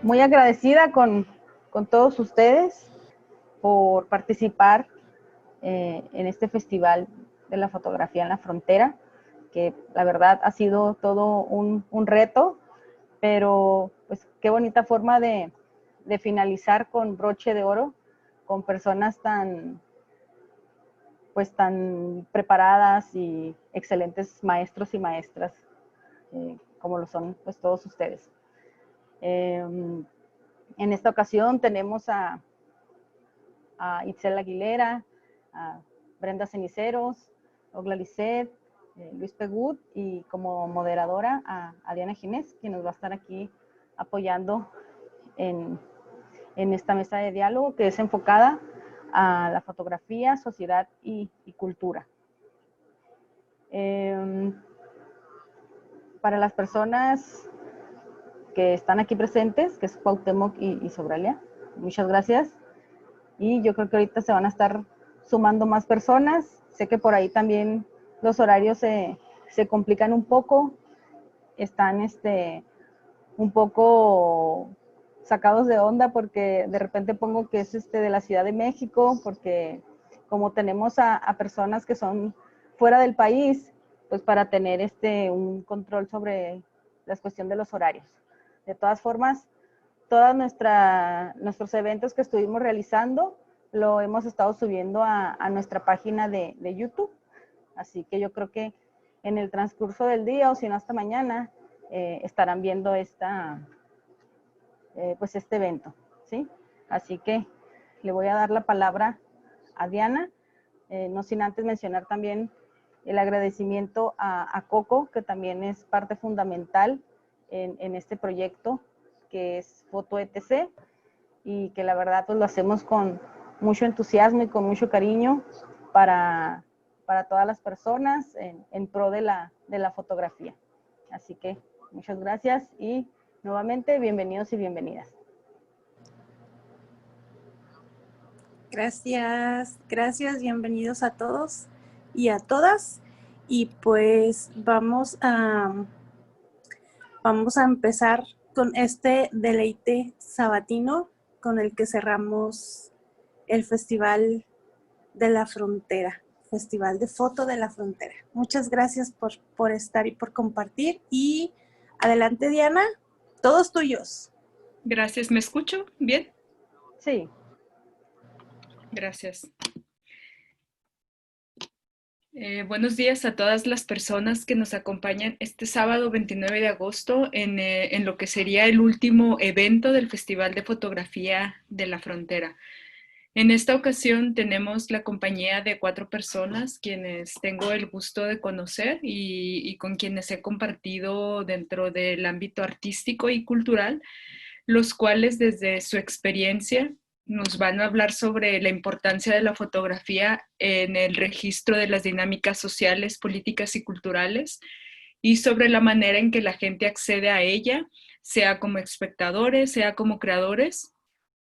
muy agradecida con todos ustedes por participar en este Festival de la Fotografía en la Frontera, que la verdad ha sido todo un reto, pero pues qué bonita forma de finalizar con broche de oro, con personas tan preparadas y excelentes maestros y maestras, como lo son pues todos ustedes. En esta ocasión tenemos a Itzel Aguilera, a Brenda Ceniceros, Ogla Lisset, Luis Pegut, y como moderadora a Diana Ginés, quien nos va a estar aquí apoyando en esta mesa de diálogo que es enfocada a la fotografía, sociedad y cultura. Para las personas que están aquí presentes, que es Cuauhtémoc y Sobralia, muchas gracias. Y yo creo que ahorita se van a estar sumando más personas. Sé que por ahí también los horarios se complican un poco, están un poco sacados de onda porque de repente pongo que es de la Ciudad de México, porque como tenemos a personas que son fuera del país, pues para tener un control sobre la cuestión de los horarios. De todas formas, todos nuestros eventos que estuvimos realizando lo hemos estado subiendo a nuestra página de YouTube. Así que yo creo que en el transcurso del día, o si no hasta mañana, estarán viendo pues este evento, ¿sí? Así que le voy a dar la palabra a Diana, no sin antes mencionar también el agradecimiento a Coco, que también es parte fundamental en este proyecto, que es Foto ETC, y que la verdad pues lo hacemos con mucho entusiasmo y con mucho cariño para todas las personas en pro de la fotografía. Así que muchas gracias y nuevamente bienvenidos y bienvenidas. Gracias, bienvenidos a todos y a todas. Y pues vamos a empezar con este deleite sabatino con el que cerramos el Festival de la Frontera, Festival de Foto de la Frontera. Muchas gracias por estar y por compartir. Y adelante, Diana, todos tuyos. Gracias, ¿me escucho? ¿Bien? Sí. Gracias. Buenos días a todas las personas que nos acompañan este sábado 29 de agosto en lo que sería el último evento del Festival de Fotografía de la Frontera. En esta ocasión tenemos la compañía de 4 personas quienes tengo el gusto de conocer y con quienes he compartido dentro del ámbito artístico y cultural, los cuales desde su experiencia nos van a hablar sobre la importancia de la fotografía en el registro de las dinámicas sociales, políticas y culturales, y sobre la manera en que la gente accede a ella, sea como espectadores, sea como creadores,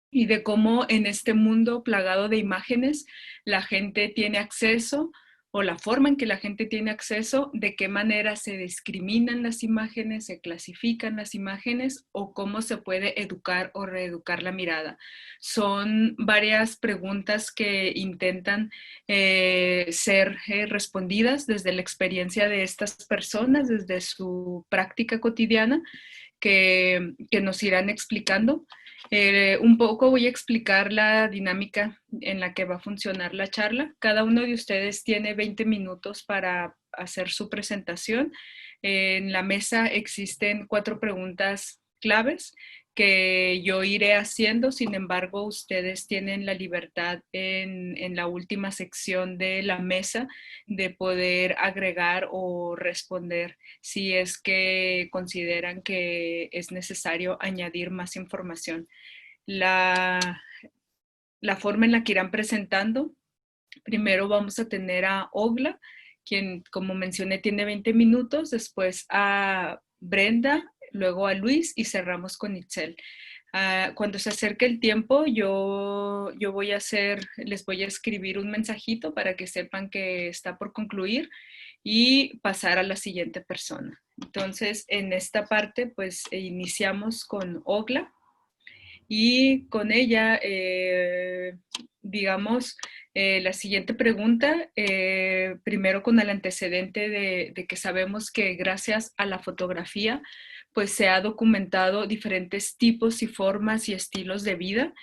y de cómo en este mundo plagado de imágenes la gente tiene acceso, o la forma en que la gente tiene acceso, de qué manera se discriminan las imágenes, se clasifican las imágenes, o cómo se puede educar o reeducar la mirada. Son varias preguntas que intentan ser respondidas desde la experiencia de estas personas, desde su práctica cotidiana, que nos irán explicando. Un poco voy a explicar la dinámica en la que va a funcionar la charla. Cada uno de ustedes tiene 20 minutos para hacer su presentación. En la mesa existen 4 preguntas claves que yo iré haciendo. Sin embargo, ustedes tienen la libertad en la última sección de la mesa de poder agregar o responder si es que consideran que es necesario añadir más información. La forma en la que irán presentando: primero vamos a tener a Ogla, quien, como mencioné, tiene 20 minutos, después a Brenda, luego a Luis y cerramos con Itzel. Cuando se acerque el tiempo, yo les voy a escribir un mensajito para que sepan que está por concluir y pasar a la siguiente persona. Entonces, en esta parte, pues iniciamos con Ogla. Y con ella, digamos, la siguiente pregunta, primero con el antecedente de que sabemos que gracias a la fotografía, pues se ha documentado diferentes tipos y formas y estilos de vida,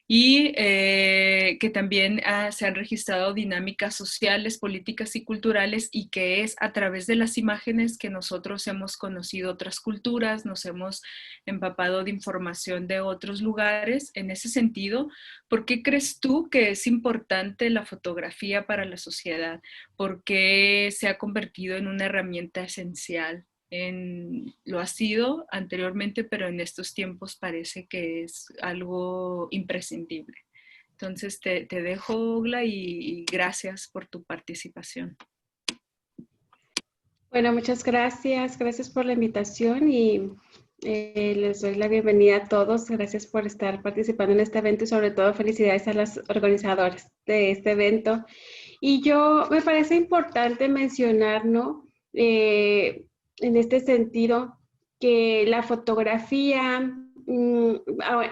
y que también se han registrado dinámicas sociales, políticas y culturales, y que es a través de las imágenes que nosotros hemos conocido otras culturas, nos hemos empapado de información de otros lugares. En ese sentido, ¿por qué crees tú que es importante la fotografía para la sociedad? ¿Por qué se ha convertido en una herramienta esencial? Lo ha sido anteriormente, pero en estos tiempos parece que es algo imprescindible. Entonces te dejo, Ogla, y gracias por tu participación. Bueno, muchas gracias. Gracias por la invitación y les doy la bienvenida a todos. Gracias por estar participando en este evento y sobre todo felicidades a los organizadores de este evento. Y me parece importante mencionar, ¿no? En este sentido, que la fotografía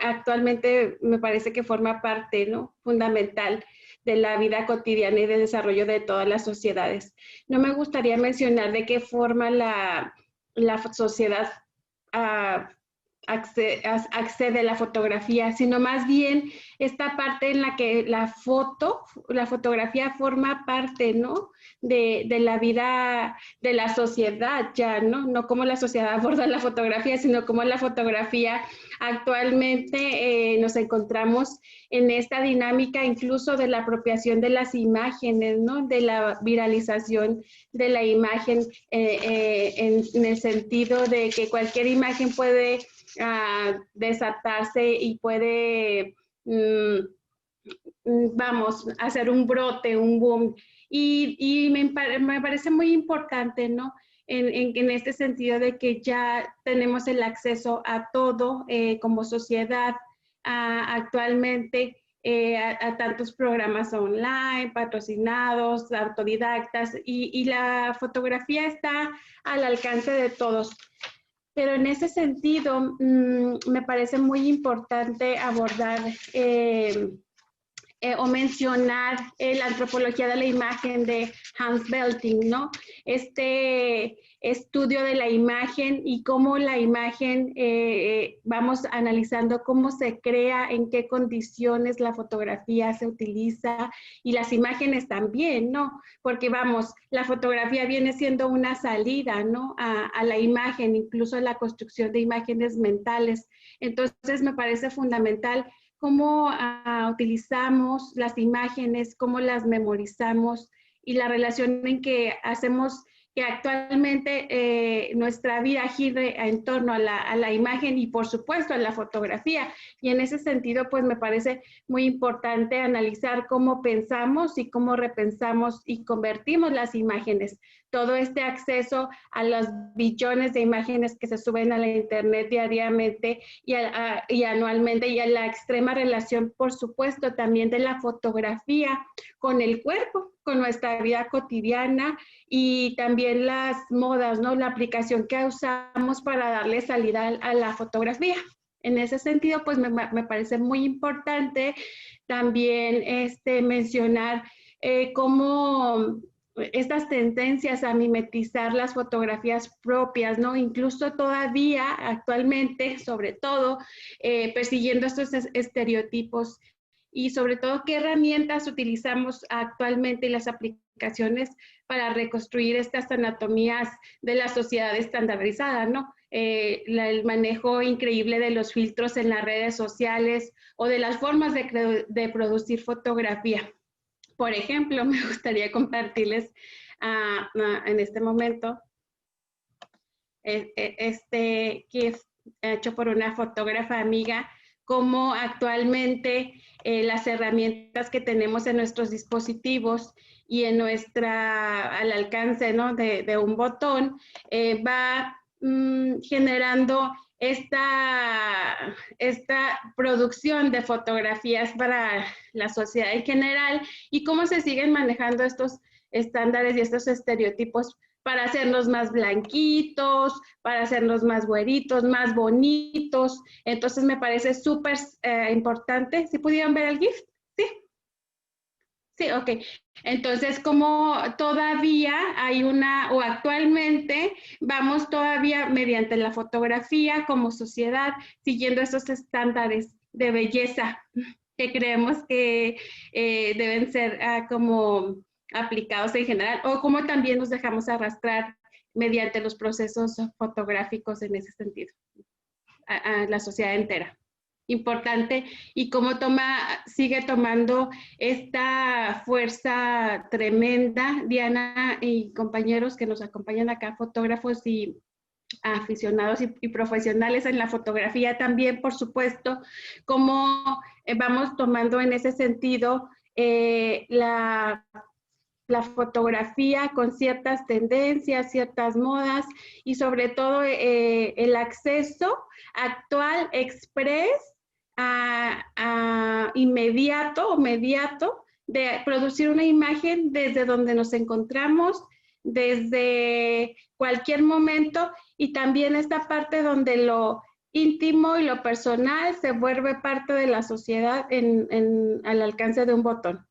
actualmente me parece que forma parte, ¿no? Fundamental de la vida cotidiana y del desarrollo de todas las sociedades. No me gustaría mencionar de qué forma la sociedad accede a la fotografía, sino más bien esta parte en la que la fotografía forma parte, ¿no? De la vida de la sociedad ya, ¿no? No como la sociedad aborda la fotografía, sino como la fotografía actualmente nos encontramos en esta dinámica incluso de la apropiación de las imágenes, ¿no? De la viralización de la imagen en el sentido de que cualquier imagen puede desatarse y puede, vamos, hacer un brote, un boom. Y me parece muy importante, ¿no? En este sentido de que ya tenemos el acceso a todo como sociedad actualmente, a tantos programas online, patrocinados, autodidactas, y la fotografía está al alcance de todos. Pero en ese sentido, me parece muy importante abordar o mencionar la antropología de la imagen de Hans Belting, ¿no? Este estudio de la imagen y cómo la imagen, vamos analizando cómo se crea, en qué condiciones la fotografía se utiliza y las imágenes también, ¿no? Porque vamos, la fotografía viene siendo una salida, ¿no? A la imagen, incluso a la construcción de imágenes mentales. Entonces me parece fundamental cómo utilizamos las imágenes, cómo las memorizamos y la relación en que hacemos que actualmente nuestra vida gire en torno a la imagen y por supuesto a la fotografía. Y en ese sentido, pues me parece muy importante analizar cómo pensamos y cómo repensamos y convertimos las imágenes. Todo este acceso a los billones de imágenes que se suben a la internet diariamente y anualmente, y a la extrema relación, por supuesto, también de la fotografía con el cuerpo, con nuestra vida cotidiana y también las modas, ¿no? La aplicación que usamos para darle salida a la fotografía. En ese sentido, pues me parece muy importante también mencionar cómo estas tendencias a mimetizar las fotografías propias, ¿no? Incluso todavía, actualmente, sobre todo, persiguiendo estos estereotipos y sobre todo qué herramientas utilizamos actualmente y las aplicaciones para reconstruir estas anatomías de la sociedad estandarizada, ¿no? El manejo increíble de los filtros en las redes sociales o de las formas de producir fotografía. Por ejemplo, me gustaría compartirles en este momento este GIF hecho por una fotógrafa amiga, cómo actualmente las herramientas que tenemos en nuestros dispositivos y en al alcance, ¿no? de un botón, va generando esta producción de fotografías para la sociedad en general y cómo se siguen manejando estos estándares y estos estereotipos para hacernos más blanquitos, para hacernos más güeritos, más bonitos. Entonces me parece súper importante. ¿Sí pudieron ver el GIF? Sí. Sí, ok. Entonces, como todavía hay o actualmente vamos todavía mediante la fotografía como sociedad siguiendo esos estándares de belleza que creemos que deben ser como aplicados en general, o como también nos dejamos arrastrar mediante los procesos fotográficos en ese sentido, a la sociedad entera. Importante, y cómo sigue tomando esta fuerza tremenda, Diana y compañeros que nos acompañan acá, fotógrafos y aficionados y profesionales en la fotografía también, por supuesto, cómo vamos tomando en ese sentido la fotografía con ciertas tendencias, ciertas modas y sobre todo el acceso actual, express, inmediato de producir una imagen desde donde nos encontramos, desde cualquier momento, y también esta parte donde lo íntimo y lo personal se vuelve parte de la sociedad al alcance de un botón.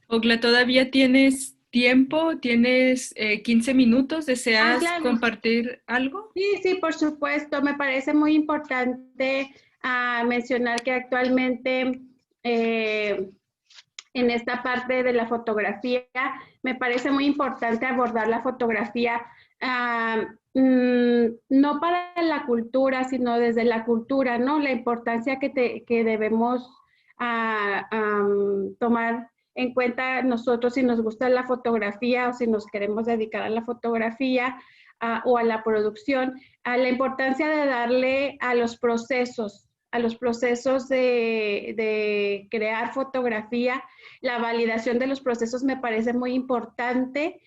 Ogla, ¿todavía tienes tiempo? ¿Tienes 15 minutos? ¿Deseas claro. compartir algo? Sí, por supuesto. Me parece muy importante mencionar que actualmente en esta parte de la fotografía, me parece muy importante abordar la fotografía no para la cultura, sino desde la cultura, ¿no? La importancia que debemos tomar en cuenta nosotros si nos gusta la fotografía o si nos queremos dedicar a la fotografía o a la producción, a la importancia de darle a los procesos de crear fotografía. La validación de los procesos me parece muy importante,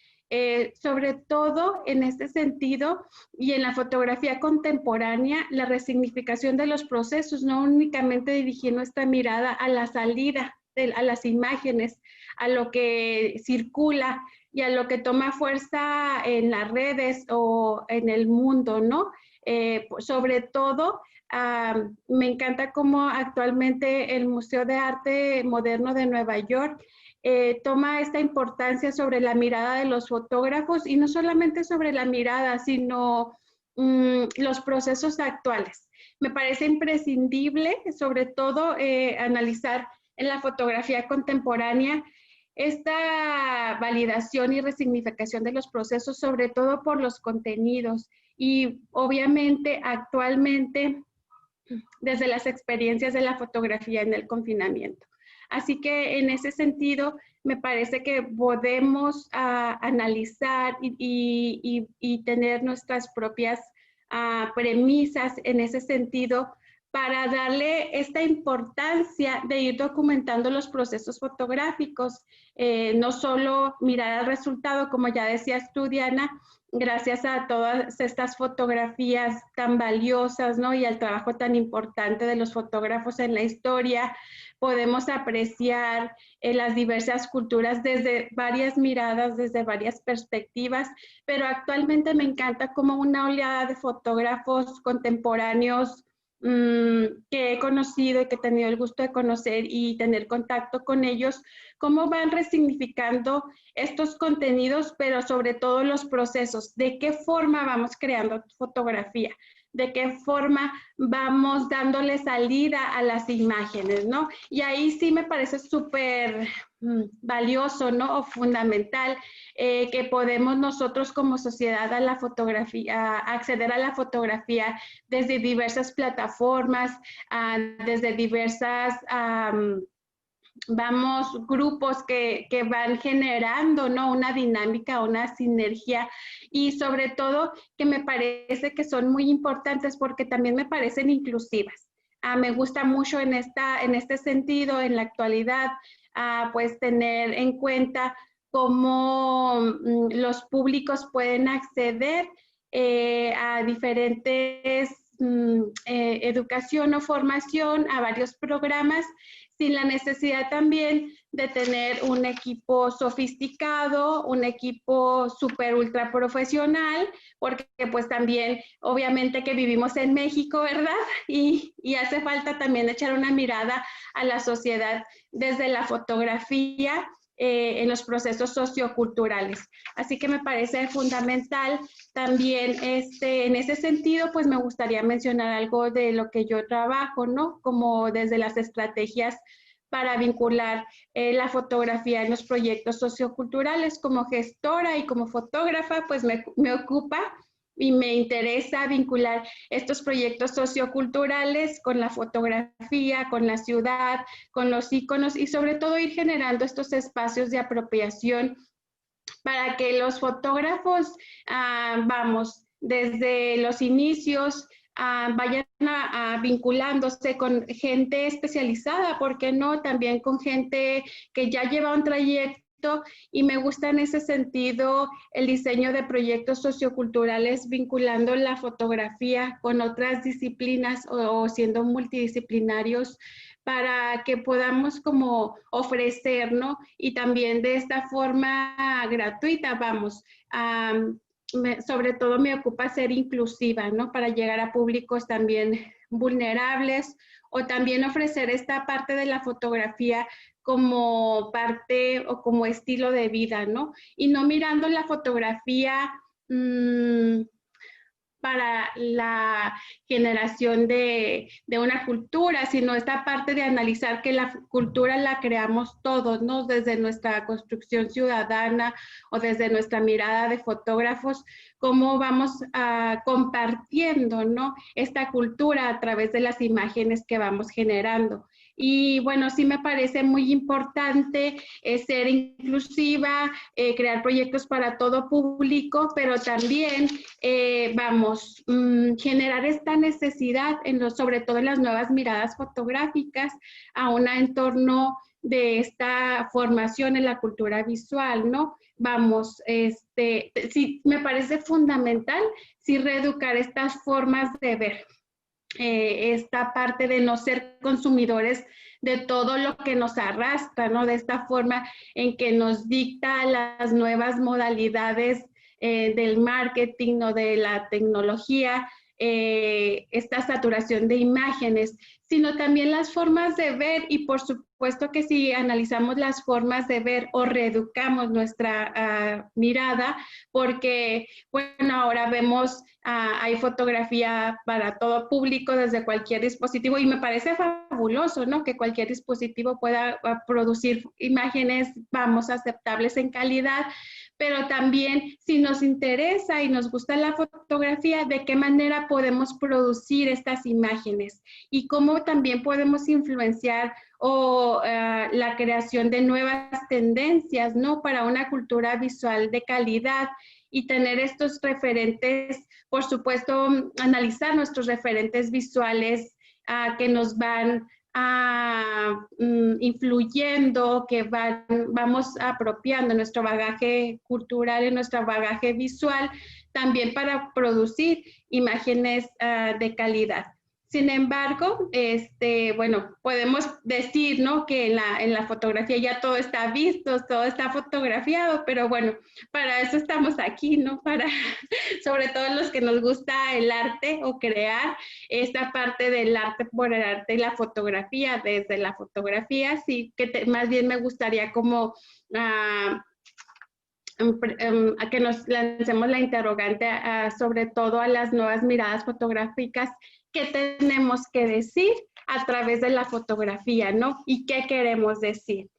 sobre todo en este sentido y en la fotografía contemporánea, la resignificación de los procesos, no únicamente dirigir nuestra mirada a la salida, a las imágenes, a lo que circula y a lo que toma fuerza en las redes o en el mundo, ¿no? Sobre todo, me encanta cómo actualmente el Museo de Arte Moderno de Nueva York toma esta importancia sobre la mirada de los fotógrafos, y no solamente sobre la mirada, sino los procesos actuales. Me parece imprescindible, sobre todo, analizar en la fotografía contemporánea esta validación y resignificación de los procesos, sobre todo por los contenidos, y obviamente actualmente desde las experiencias de la fotografía en el confinamiento. Así que en ese sentido, me parece que podemos analizar y tener nuestras propias premisas en ese sentido para darle esta importancia de ir documentando los procesos fotográficos, no solo mirar el resultado, como ya decías tú, Diana, gracias a todas estas fotografías tan valiosas, ¿no? Y al trabajo tan importante de los fotógrafos en la historia, podemos apreciar las diversas culturas desde varias miradas, desde varias perspectivas, pero actualmente me encanta como una oleada de fotógrafos contemporáneos que he conocido y que he tenido el gusto de conocer y tener contacto con ellos, cómo van resignificando estos contenidos, pero sobre todo los procesos, de qué forma vamos creando fotografía, de qué forma vamos dándole salida a las imágenes, ¿no? Y ahí sí me parece súper valioso, ¿no? O fundamental que podemos nosotros como sociedad a la fotografía, acceder a la fotografía desde diversas plataformas, desde diversas grupos que van generando, ¿no? Una dinámica, una sinergia, y sobre todo que me parece que son muy importantes porque también me parecen inclusivas. Me gusta mucho en este sentido, en la actualidad, pues tener en cuenta cómo los públicos pueden acceder a diferentes educación o formación a varios programas, sin la necesidad también de tener un equipo sofisticado, un equipo súper ultra profesional, porque pues también obviamente que vivimos en México, ¿verdad? Y hace falta también echar una mirada a la sociedad desde la fotografía en los procesos socioculturales. Así que me parece fundamental también en ese sentido, pues me gustaría mencionar algo de lo que yo trabajo, ¿no? Como desde las estrategias para vincular la fotografía en los proyectos socioculturales. Como gestora y como fotógrafa, pues me ocupa y me interesa vincular estos proyectos socioculturales con la fotografía, con la ciudad, con los íconos y sobre todo ir generando estos espacios de apropiación para que los fotógrafos, vamos, desde los inicios, vayan vinculándose con gente especializada, ¿por qué no? También con gente que ya lleva un trayecto, y me gusta en ese sentido el diseño de proyectos socioculturales vinculando la fotografía con otras disciplinas o siendo multidisciplinarios para que podamos como ofrecer, ¿no? Y también de esta forma gratuita, vamos, sobre todo me ocupa ser inclusiva, ¿no? Para llegar a públicos también vulnerables o también ofrecer esta parte de la fotografía como parte o como estilo de vida, ¿no? Y no mirando la fotografía para la generación de una cultura, sino esta parte de analizar que la cultura la creamos todos, ¿no? Desde nuestra construcción ciudadana o desde nuestra mirada de fotógrafos, cómo vamos compartiendo, ¿no? Esta cultura a través de las imágenes que vamos generando. Y bueno, sí me parece muy importante ser inclusiva, crear proyectos para todo público, pero también, vamos, generar esta necesidad, sobre todo en las nuevas miradas fotográficas, a un entorno de esta formación en la cultura visual, ¿no? Vamos, sí, me parece fundamental, sí, reeducar estas formas de ver. Esta parte de no ser consumidores de todo lo que nos arrastra, ¿no? De esta forma en que nos dicta las nuevas modalidades del marketing o de la tecnología, esta saturación de imágenes, sino también las formas de ver y por supuesto que si analizamos las formas de ver o reeducamos nuestra mirada, porque bueno, ahora vemos, hay fotografía para todo público desde cualquier dispositivo y me parece fabuloso, ¿no? Que cualquier dispositivo pueda producir imágenes, vamos, aceptables en calidad, pero también si nos interesa y nos gusta la fotografía, ¿de qué manera podemos producir estas imágenes? Y cómo también podemos influenciar la creación de nuevas tendencias, ¿no? Para una cultura visual de calidad y tener estos referentes, por supuesto, analizar nuestros referentes visuales que nos van influyendo, que vamos apropiando nuestro bagaje cultural y nuestro bagaje visual, también para producir imágenes de calidad. Sin embargo, bueno, podemos decir, ¿no? Que en la fotografía ya todo está visto, todo está fotografiado, pero bueno, para eso estamos aquí, ¿no? Para, sobre todo los que nos gusta el arte o crear esta parte del arte por el arte y la fotografía, desde la fotografía, sí, que más bien me gustaría como a que nos lancemos la interrogante sobre todo a las nuevas miradas fotográficas que tenemos que decir a través de la fotografía, ¿no? Y qué queremos decir.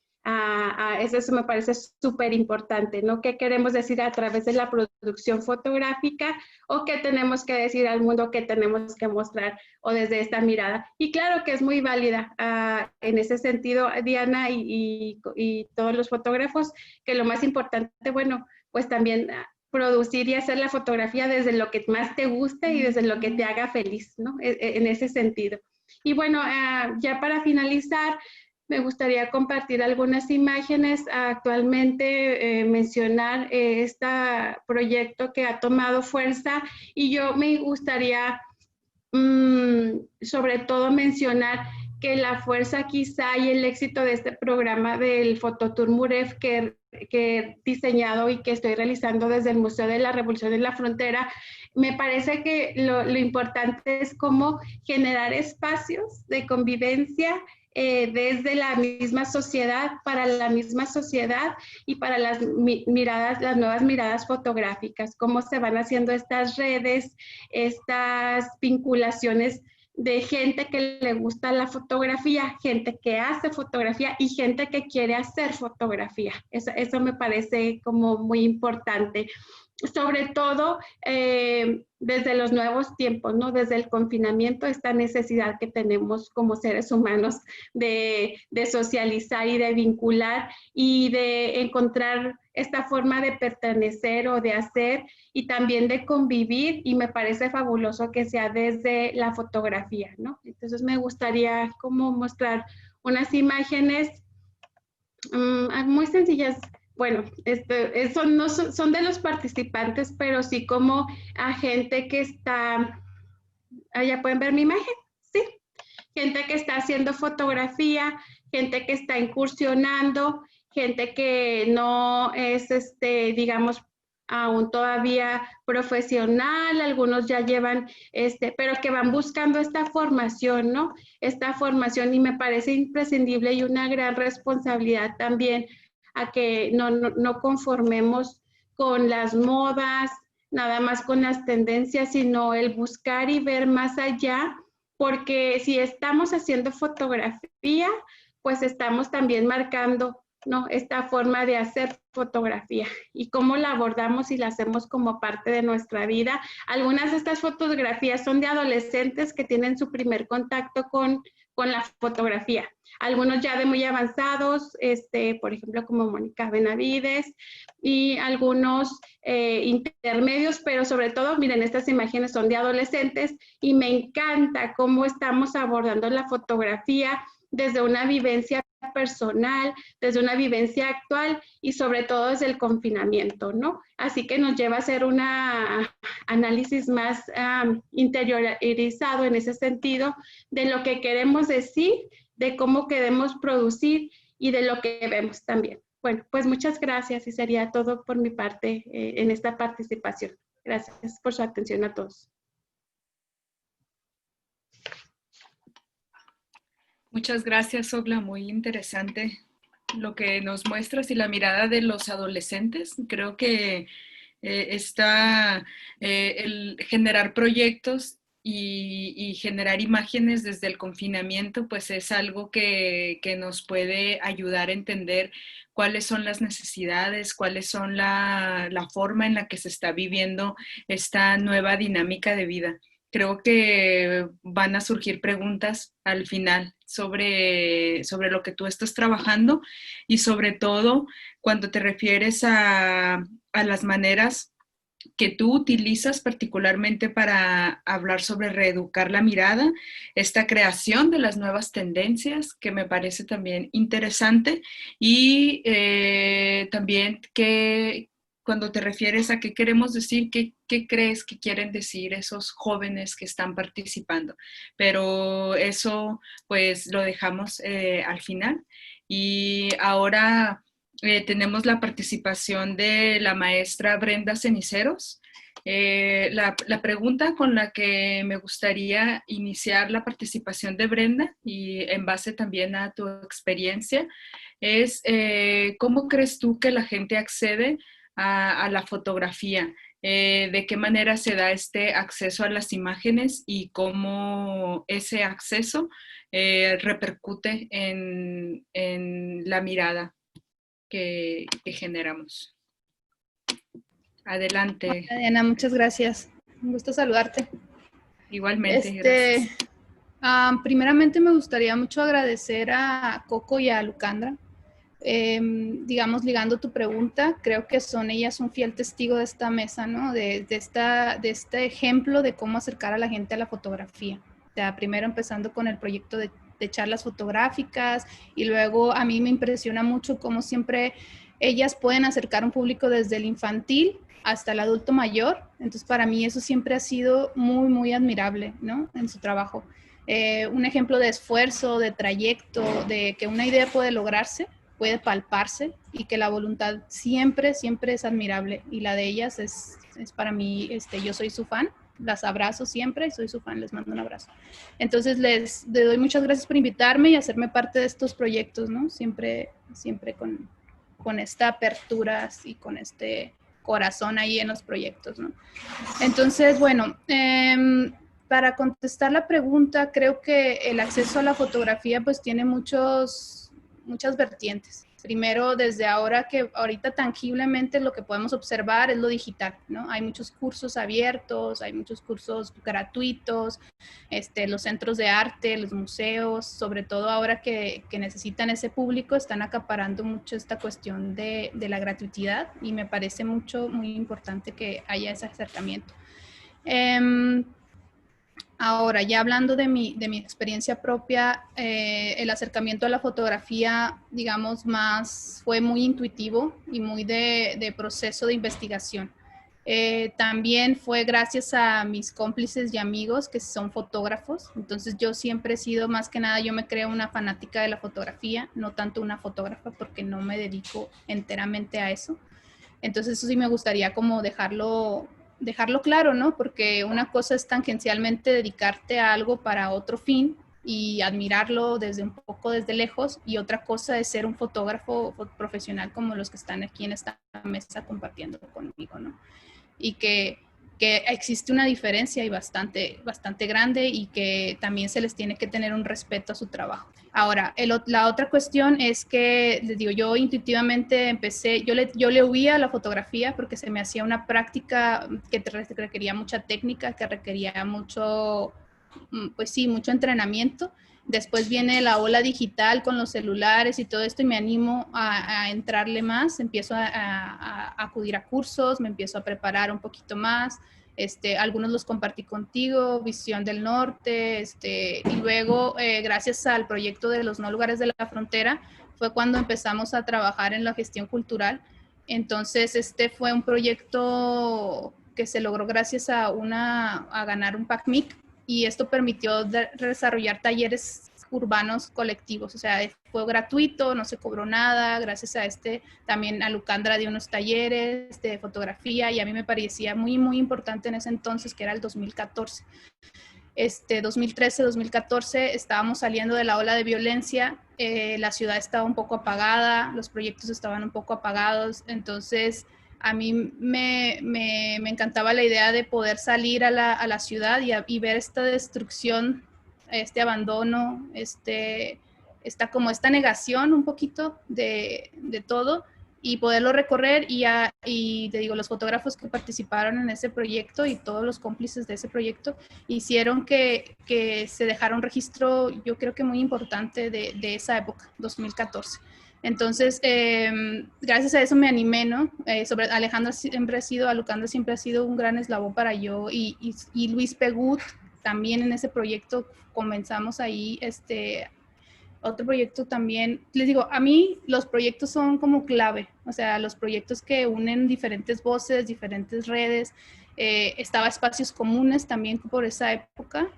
Eso me parece súper importante, ¿no? ¿Qué queremos decir a través de la producción fotográfica o qué tenemos que decir al mundo, qué tenemos que mostrar o desde esta mirada? Y claro que es muy válida en ese sentido, Diana y todos los fotógrafos, que lo más importante, bueno, pues también producir y hacer la fotografía desde lo que más te guste y desde lo que te haga feliz, ¿no? En ese sentido. Y bueno, ya para finalizar, me gustaría compartir algunas imágenes. Actualmente mencionar este proyecto que ha tomado fuerza y yo me gustaría sobre todo mencionar que la fuerza quizá y el éxito de este programa del Fototour Muref que he diseñado y que estoy realizando desde el Museo de la Revolución en la Frontera, me parece que lo importante es cómo generar espacios de convivencia desde la misma sociedad, para la misma sociedad y para las miradas, las nuevas miradas fotográficas, cómo se van haciendo estas redes, estas vinculaciones de gente que le gusta la fotografía, gente que hace fotografía y gente que quiere hacer fotografía. Eso me parece como muy importante. Sobre todo desde los nuevos tiempos, ¿no? Desde el confinamiento, esta necesidad que tenemos como seres humanos de socializar y de vincular y de encontrar esta forma de pertenecer o de hacer y también de convivir, y me parece fabuloso que sea desde la fotografía, ¿no? Entonces me gustaría como mostrar unas imágenes muy sencillas. Bueno, son de los participantes, pero sí como a gente que está, ya pueden ver mi imagen, sí, gente que está haciendo fotografía, gente que está incursionando, gente que no es, digamos, aún todavía profesional, algunos ya llevan, pero que van buscando esta formación, ¿no? Esta formación, y me parece imprescindible y una gran responsabilidad también a que no conformemos con las modas, nada más con las tendencias, sino el buscar y ver más allá, porque si estamos haciendo fotografía, pues estamos también marcando, ¿no? Esta forma de hacer fotografía y cómo la abordamos y la hacemos como parte de nuestra vida. Algunas de estas fotografías son de adolescentes que tienen su primer contacto con la fotografía. Algunos ya de muy avanzados, por ejemplo, como Mónica Benavides, y algunos intermedios, pero sobre todo, miren, estas imágenes son de adolescentes y me encanta cómo estamos abordando la fotografía desde una vivencia personal, desde una vivencia actual y sobre todo desde el confinamiento, ¿no? Así que nos lleva a hacer un análisis más interiorizado en ese sentido de lo que queremos decir, de cómo queremos producir y de lo que vemos también. Bueno, pues muchas gracias y sería todo por mi parte en esta participación. Gracias por su atención a todos. Muchas gracias, Ogla. Muy interesante lo que nos muestras y la mirada de los adolescentes. Creo que el generar proyectos y generar imágenes desde el confinamiento, pues es algo que nos puede ayudar a entender cuáles son las necesidades, cuáles son la forma en la que se está viviendo esta nueva dinámica de vida. Creo que van a surgir preguntas al final sobre lo que tú estás trabajando y sobre todo cuando te refieres a las maneras que tú utilizas particularmente para hablar sobre reeducar la mirada, esta creación de las nuevas tendencias que me parece también interesante y también que cuando te refieres a qué queremos decir, qué crees que quieren decir esos jóvenes que están participando. Pero eso pues lo dejamos al final. Y ahora tenemos la participación de la maestra Brenda Ceniceros. La pregunta con la que me gustaría iniciar la participación de Brenda y en base también a tu experiencia es ¿cómo crees tú que la gente accede a la fotografía? ¿De qué manera se da este acceso a las imágenes y cómo ese acceso repercute en la mirada que generamos? Adelante. Hola, Diana, muchas gracias. Un gusto saludarte. Igualmente, gracias. Primeramente me gustaría mucho agradecer a Coco y a Lucandra. Digamos, ligando tu pregunta, creo que son ellas un fiel testigo de esta mesa, ¿no? De este ejemplo de cómo acercar a la gente a la fotografía. O sea, primero empezando con el proyecto de charlas fotográficas y luego a mí me impresiona mucho cómo siempre ellas pueden acercar un público desde el infantil hasta el adulto mayor. Entonces, para mí eso siempre ha sido muy, muy admirable, ¿no? En su trabajo. Un ejemplo de esfuerzo, de trayecto, de que una idea puede lograrse, puede palparse y que la voluntad siempre, siempre es admirable. Y la de ellas es para mí, yo soy su fan, las abrazo siempre y soy su fan, les mando un abrazo. Entonces les doy muchas gracias por invitarme y hacerme parte de estos proyectos, ¿no? Siempre, siempre con esta apertura y con este corazón ahí en los proyectos, ¿no? Entonces, bueno, para contestar la pregunta, creo que el acceso a la fotografía pues tiene muchas vertientes. Primero, desde ahorita tangiblemente lo que podemos observar es lo digital, ¿no? Hay muchos cursos abiertos, hay muchos cursos gratuitos, los centros de arte, los museos, sobre todo ahora que necesitan ese público, están acaparando mucho esta cuestión de la gratuidad y me parece muy importante que haya ese acercamiento. Ahora, ya hablando de mi experiencia propia, el acercamiento a la fotografía, digamos, fue muy intuitivo y muy de proceso de investigación. También fue gracias a mis cómplices y amigos que son fotógrafos. Entonces yo siempre he sido, más que nada, yo me creo una fanática de la fotografía, no tanto una fotógrafa porque no me dedico enteramente a eso. Entonces eso sí me gustaría como dejarlo claro, ¿no? Porque una cosa es tangencialmente dedicarte a algo para otro fin y admirarlo un poco desde lejos, y otra cosa es ser un fotógrafo profesional como los que están aquí en esta mesa compartiendo conmigo, ¿no? Y que existe una diferencia y bastante grande, y que también se les tiene que tener un respeto a su trabajo. Ahora, la otra cuestión es que, les digo, yo intuitivamente empecé, yo le huía a la fotografía porque se me hacía una práctica que requería mucha técnica, que requería mucho entrenamiento. Después viene la ola digital con los celulares y todo esto, y me animo a entrarle más. Empiezo a acudir a cursos, me empiezo a preparar un poquito más. Algunos los compartí contigo, Visión del Norte, y luego, gracias al proyecto de los no lugares de la frontera, fue cuando empezamos a trabajar en la gestión cultural. Entonces, fue un proyecto que se logró gracias a ganar un PACMIC, y esto permitió desarrollar talleres urbanos colectivos. O sea, fue gratuito, no se cobró nada. Gracias a también a Lucandra dio unos talleres de fotografía, y a mí me parecía muy, muy importante en ese entonces, que era el 2014. 2013, 2014, estábamos saliendo de la ola de violencia, la ciudad estaba un poco apagada, los proyectos estaban un poco apagados. Entonces a mí me encantaba la idea de poder salir a la ciudad y ver esta destrucción, este abandono, esta negación un poquito de todo, y poderlo recorrer. Y te digo, los fotógrafos que participaron en ese proyecto y todos los cómplices de ese proyecto hicieron que se dejara un registro, yo creo que muy importante de esa época, 2014. Entonces, gracias a eso me animé, ¿no? Alejandra Lucandra siempre ha sido un gran eslabón para yo, y Luis Pegut también. En ese proyecto comenzamos ahí, otro proyecto también. Les digo, a mí los proyectos son como clave, o sea, los proyectos que unen diferentes voces, diferentes redes. Estaba Espacios Comunes también por esa época.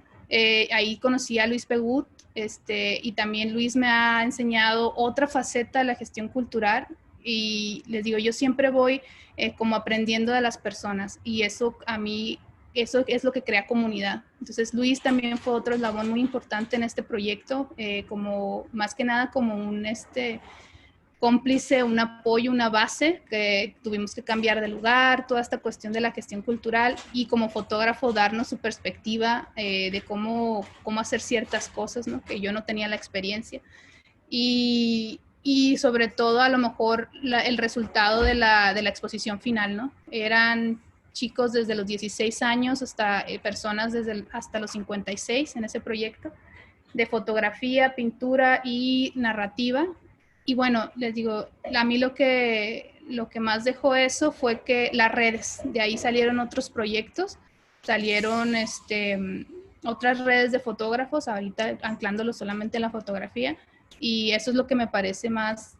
Ahí conocí a Luis Pegut, y también Luis me ha enseñado otra faceta de la gestión cultural, y les digo, yo siempre voy como aprendiendo de las personas, y eso a mí, eso es lo que crea comunidad. Entonces Luis también fue otro eslabón muy importante en este proyecto, como más que nada como un cómplice, un apoyo, una base, que tuvimos que cambiar de lugar, toda esta cuestión de la gestión cultural, y como fotógrafo darnos su perspectiva de cómo hacer ciertas cosas, ¿no? Que yo no tenía la experiencia. Y sobre todo, a lo mejor, el resultado de la exposición final, ¿no? Eran chicos desde los 16 años hasta personas hasta los 56 en ese proyecto, de fotografía, pintura y narrativa. Y bueno, les digo, a mí lo que más dejó eso fue que las redes, de ahí salieron otros proyectos, salieron otras redes de fotógrafos, ahorita anclándolos solamente en la fotografía, y eso es lo que me parece más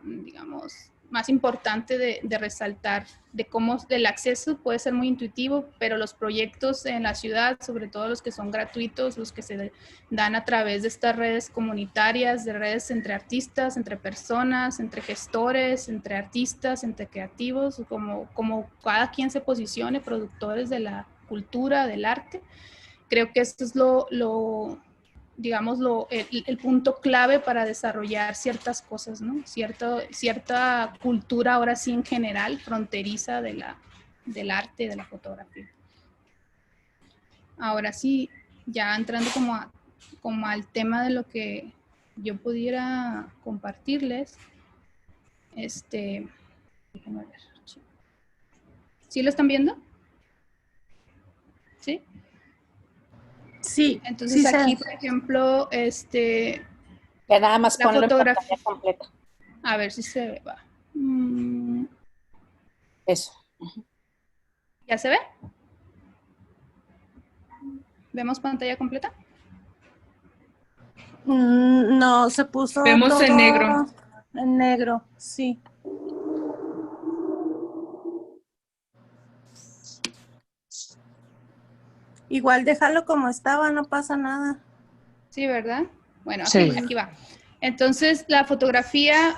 digamos, más importante de resaltar, de cómo el acceso puede ser muy intuitivo, pero los proyectos en la ciudad, sobre todo los que son gratuitos, los que se dan a través de estas redes comunitarias, de redes entre artistas, entre personas, entre gestores, entre artistas, entre creativos, como cada quien se posicione, productores de la cultura, del arte. Creo que esto es digamos, el punto clave para desarrollar ciertas cosas, ¿no? Cierta cultura, ahora sí en general, fronteriza del arte y de la fotografía. Ahora sí, ya entrando como al tema de lo que yo pudiera compartirles, déjenme ver. ¿Sí lo están viendo? ¿Sí? Sí. Entonces sí aquí, por ejemplo, Ya nada más la ponlo en fotografía. pantalla completa. A ver si se ve. Eso. ¿Ya se ve? ¿Vemos pantalla completa? No, se puso Vemos todo en negro. en negro, sí. Igual déjalo como estaba, no pasa nada. Sí, ¿verdad? Bueno, Sí. aquí va. Entonces, la fotografía,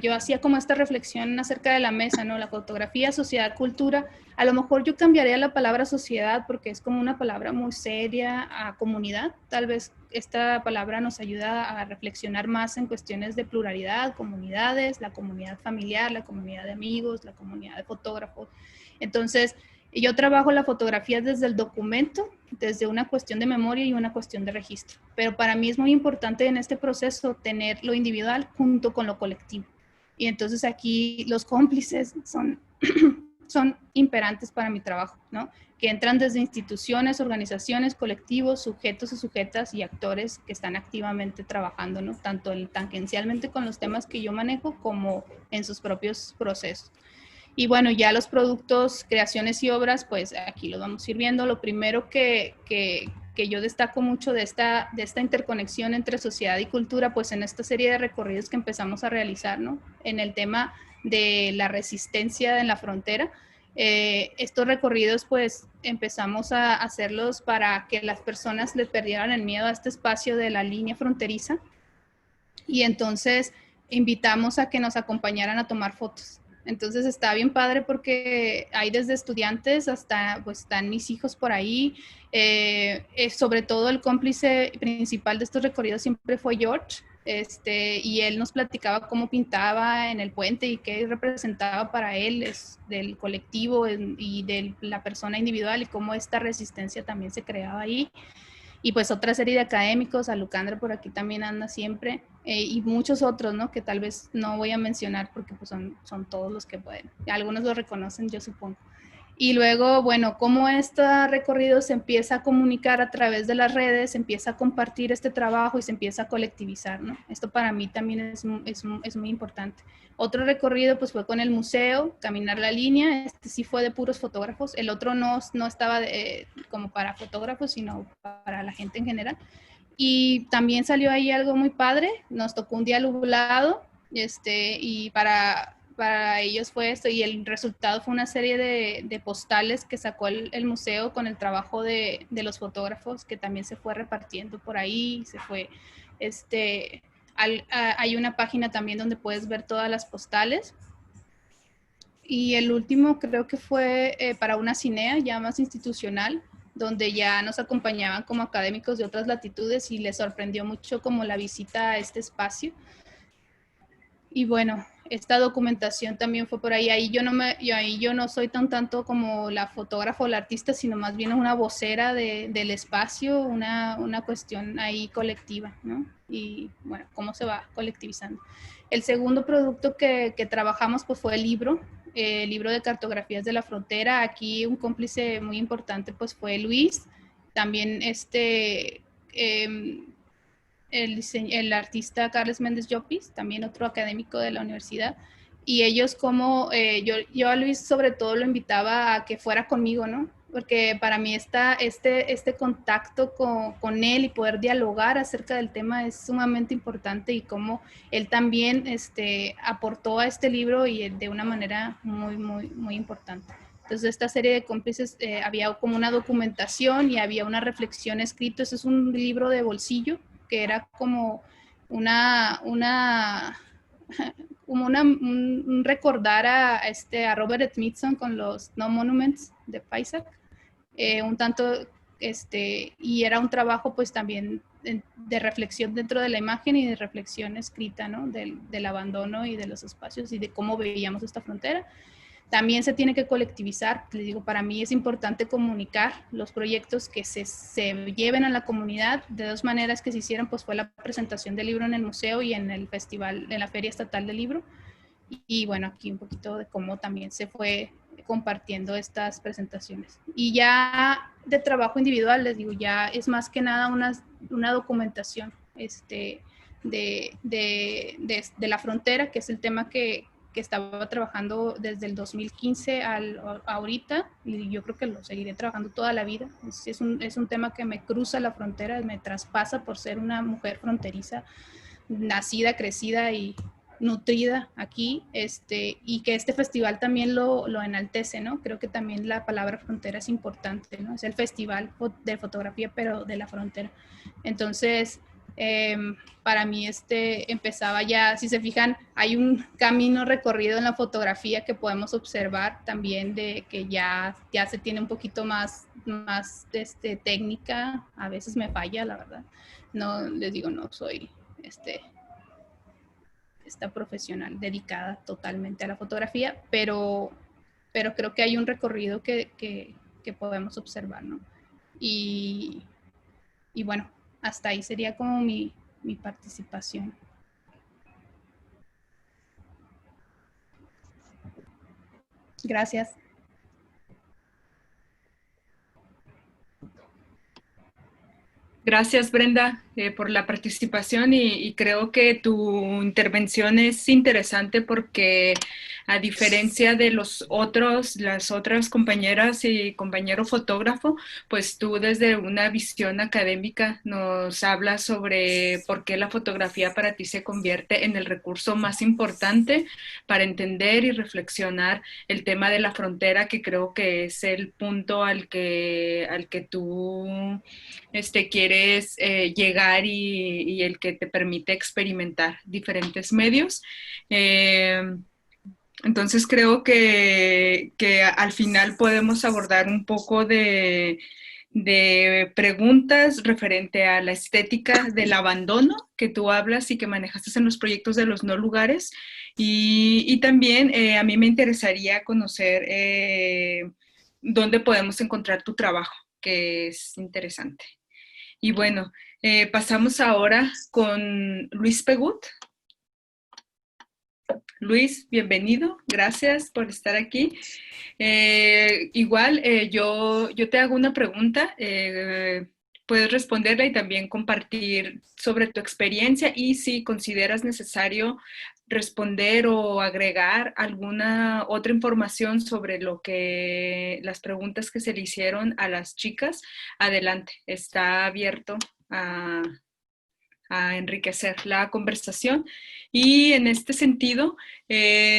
yo hacía como esta reflexión acerca de la mesa, ¿no? La fotografía, sociedad, cultura. A lo mejor yo cambiaría la palabra sociedad porque es como una palabra muy seria a comunidad. Tal vez esta palabra nos ayuda a reflexionar más en cuestiones de pluralidad, comunidades, la comunidad familiar, la comunidad de amigos, la comunidad de fotógrafos. Entonces, yo trabajo la fotografía desde el documento, desde una cuestión de memoria y una cuestión de registro. Pero para mí es muy importante en este proceso tener lo individual junto con lo colectivo. Y entonces aquí los cómplices son imperantes para mi trabajo, ¿no? Que entran desde instituciones, organizaciones, colectivos, sujetos y sujetas y actores que están activamente trabajando, ¿no? Tanto tangencialmente con los temas que yo manejo como en sus propios procesos. Y bueno, ya los productos, creaciones y obras, pues aquí los vamos a ir viendo. Lo primero que yo destaco mucho de esta interconexión entre sociedad y cultura, pues en esta serie de recorridos que empezamos a realizar, ¿no? En el tema de la resistencia en la frontera. Estos recorridos, pues empezamos a hacerlos para que las personas les perdieran el miedo a este espacio de la línea fronteriza. Y entonces invitamos a que nos acompañaran a tomar fotos. Entonces está bien padre porque hay desde estudiantes hasta, pues están mis hijos por ahí. Sobre todo el cómplice principal de estos recorridos siempre fue George. Y él nos platicaba cómo pintaba en el puente y qué representaba para él del colectivo y de la persona individual y cómo esta resistencia también se creaba ahí. Y pues otra serie de académicos, Alucandra por aquí también anda siempre, y muchos otros, ¿no? Que tal vez no voy a mencionar porque pues son todos los que pueden. Algunos lo reconocen, yo supongo. Y luego, bueno, cómo este recorrido se empieza a comunicar a través de las redes, se empieza a compartir este trabajo y se empieza a colectivizar, ¿no? Esto para mí también es muy importante. Otro recorrido pues fue con el museo, caminar la línea, este sí fue de puros fotógrafos, el otro no estaba como para fotógrafos, sino para la gente en general. Y también salió ahí algo muy padre, nos tocó un día nublado, y para ellos fue esto, y el resultado fue una serie de postales que sacó el museo con el trabajo de los fotógrafos, que también se fue repartiendo por ahí, se fue, hay una página también donde puedes ver todas las postales. Y el último creo que fue para una cinea ya más institucional, donde ya nos acompañaban como académicos de otras latitudes y les sorprendió mucho como la visita a este espacio. Y bueno, esta documentación también fue por ahí. Ahí yo no soy tanto como la fotógrafa o la artista, sino más bien una vocera del espacio, una cuestión ahí colectiva, ¿no? Y bueno, cómo se va colectivizando. El segundo producto que trabajamos pues fue el libro de cartografías de la frontera. Aquí un cómplice muy importante pues fue Luis. También el artista Carles Méndez Llopis, también otro académico de la universidad, y ellos como, yo a Luis sobre todo lo invitaba a que fuera conmigo, ¿no? porque para mí este contacto con él y poder dialogar acerca del tema es sumamente importante, y cómo él también aportó a este libro y de una manera muy, muy, muy importante. Entonces, esta serie de cómplices, había como una documentación y había una reflexión escrita. Este es un libro de bolsillo que era como un recordar a Robert Smithson con los No Monuments de Paisac, un tanto, y era un trabajo pues también de reflexión dentro de la imagen y de reflexión escrita, ¿no? Del abandono y de los espacios y de cómo veíamos esta frontera. También se tiene que colectivizar. Les digo, para mí es importante comunicar los proyectos que se lleven a la comunidad. De dos maneras que se hicieron, pues fue la presentación del libro en el museo y en el festival, en la Feria Estatal del Libro. Y bueno, aquí un poquito de cómo también se fue compartiendo estas presentaciones. Y ya de trabajo individual, les digo, ya es más que nada una documentación de la frontera, que es el tema que estaba trabajando desde el 2015 ahorita, y yo creo que lo seguiré trabajando toda la vida. Es un tema que me cruza la frontera, me traspasa por ser una mujer fronteriza, nacida, crecida y nutrida aquí, y que este festival también lo enaltece, ¿no? Creo que también la palabra frontera es importante, ¿no? Es el festival de fotografía, pero de la frontera. Entonces, para mí empezaba ya, si se fijan, hay un camino recorrido en la fotografía que podemos observar también, de que ya se tiene un poquito más técnica. A veces me falla, la verdad. No, les digo, no soy esta profesional dedicada totalmente a la fotografía, pero creo que hay un recorrido que podemos observar, ¿no? Y bueno, hasta ahí sería como mi participación. Gracias. Gracias, Brenda, por la participación, y creo que tu intervención es interesante porque, a diferencia de las otras compañeras y compañero fotógrafo, pues tú desde una visión académica nos hablas sobre por qué la fotografía para ti se convierte en el recurso más importante para entender y reflexionar el tema de la frontera, que creo que es el punto al que tú quieres llegar, y el que te permite experimentar diferentes medios. Entonces creo que al final podemos abordar un poco de preguntas referente a la estética del abandono que tú hablas y que manejaste en los proyectos de los no lugares, y también a mí me interesaría conocer dónde podemos encontrar tu trabajo, que es interesante. Y bueno, pasamos ahora con Luis Pegut. Luis, bienvenido, gracias por estar aquí. Igual, yo te hago una pregunta, puedes responderla y también compartir sobre tu experiencia, y si consideras necesario responder o agregar alguna otra información sobre las preguntas que se le hicieron a las chicas, adelante, está abierto a enriquecer la conversación. Y en este sentido,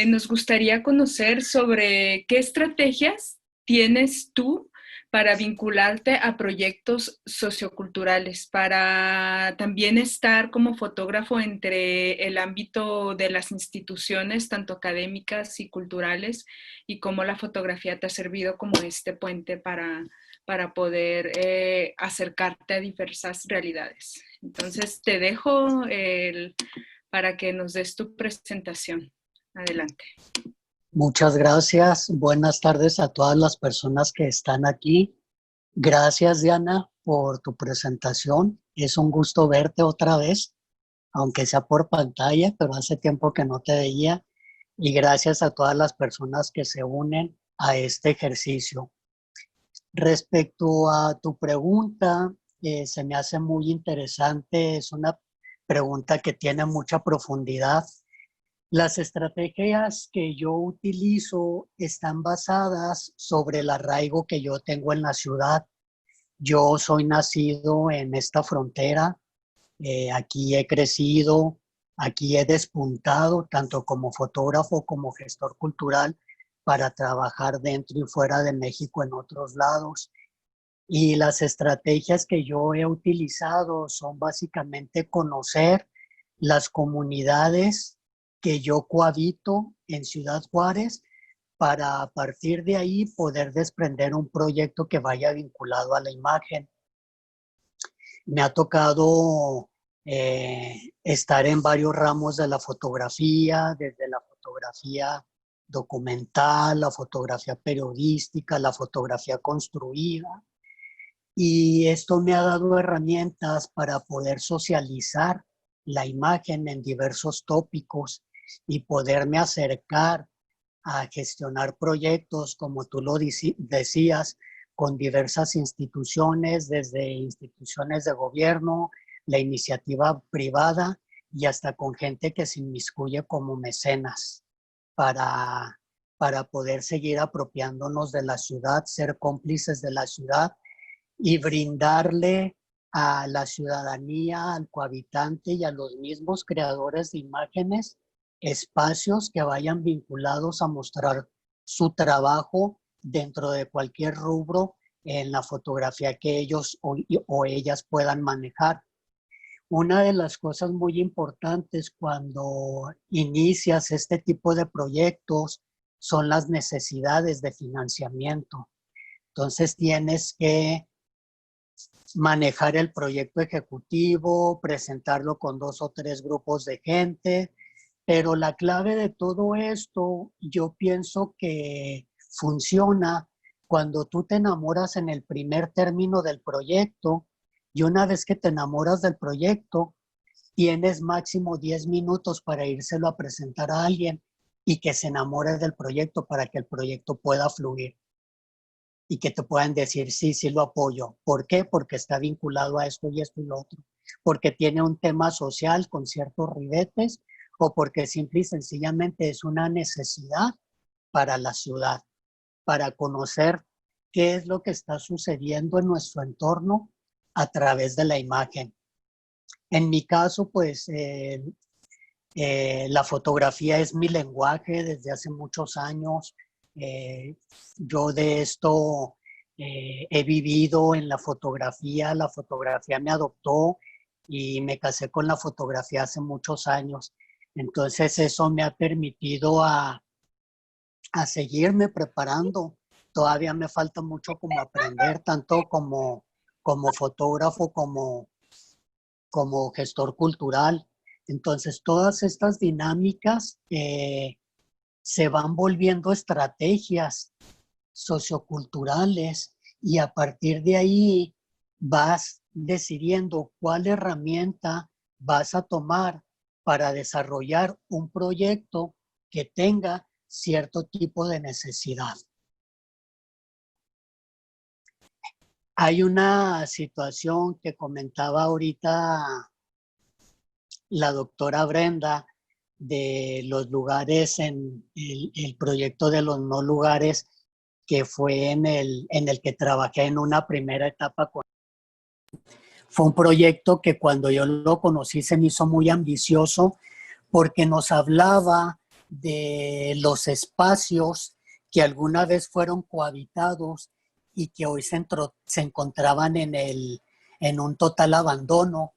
nos gustaría conocer sobre qué estrategias tienes tú para vincularte a proyectos socioculturales, para también estar como fotógrafo entre el ámbito de las instituciones, tanto académicas y culturales, y cómo la fotografía te ha servido como este puente para poder acercarte a diversas realidades. Entonces, te dejo para que nos des tu presentación. Adelante. Muchas gracias. Buenas tardes a todas las personas que están aquí. Gracias, Diana, por tu presentación. Es un gusto verte otra vez, aunque sea por pantalla, pero hace tiempo que no te veía. Y gracias a todas las personas que se unen a este ejercicio. Respecto a tu pregunta, se me hace muy interesante. Es una pregunta que tiene mucha profundidad. Las estrategias que yo utilizo están basadas sobre el arraigo que yo tengo en la ciudad. Yo soy nacido en esta frontera, aquí he crecido, aquí he despuntado tanto como fotógrafo como gestor cultural para trabajar dentro y fuera de México en otros lados. Y las estrategias que yo he utilizado son básicamente conocer las comunidades que yo cohabito en Ciudad Juárez para a partir de ahí poder desprender un proyecto que vaya vinculado a la imagen. Me ha tocado estar en varios ramos de la fotografía, desde la fotografía documental, la fotografía periodística, la fotografía construida. Y esto me ha dado herramientas para poder socializar la imagen en diversos tópicos y poderme acercar a gestionar proyectos, como tú lo decías, con diversas instituciones, desde instituciones de gobierno, la iniciativa privada y hasta con gente que se inmiscuye como mecenas para poder seguir apropiándonos de la ciudad, ser cómplices de la ciudad y brindarle a la ciudadanía, al cohabitante y a los mismos creadores de imágenes espacios que vayan vinculados a mostrar su trabajo dentro de cualquier rubro en la fotografía que ellos o ellas puedan manejar. Una de las cosas muy importantes cuando inicias este tipo de proyectos son las necesidades de financiamiento. Entonces tienes que manejar el proyecto ejecutivo, presentarlo con 2 o 3 grupos de gente, pero la clave de todo esto, yo pienso que funciona cuando tú te enamoras en el primer término del proyecto y una vez que te enamoras del proyecto, tienes máximo 10 minutos para írselo a presentar a alguien y que se enamore del proyecto para que el proyecto pueda fluir y que te puedan decir, sí, sí lo apoyo. ¿Por qué? Porque está vinculado a esto y esto y lo otro. Porque tiene un tema social con ciertos ribetes o porque simple y sencillamente es una necesidad para la ciudad, para conocer qué es lo que está sucediendo en nuestro entorno a través de la imagen. En mi caso, pues, la fotografía es mi lenguaje desde hace muchos años. Yo de esto he vivido en la fotografía me adoptó y me casé con la fotografía hace muchos años. Entonces eso me ha permitido a seguirme preparando. Todavía me falta mucho como aprender, tanto como fotógrafo, como gestor cultural. Entonces todas estas dinámicas se van volviendo estrategias socioculturales y a partir de ahí vas decidiendo cuál herramienta vas a tomar para desarrollar un proyecto que tenga cierto tipo de necesidad. Hay una situación que comentaba ahorita la doctora Brenda de los lugares en el proyecto de los no lugares que fue en el que trabajé en una primera etapa. Fue un proyecto que cuando yo lo conocí se me hizo muy ambicioso porque nos hablaba de los espacios que alguna vez fueron cohabitados y que hoy se encontraban en un total abandono.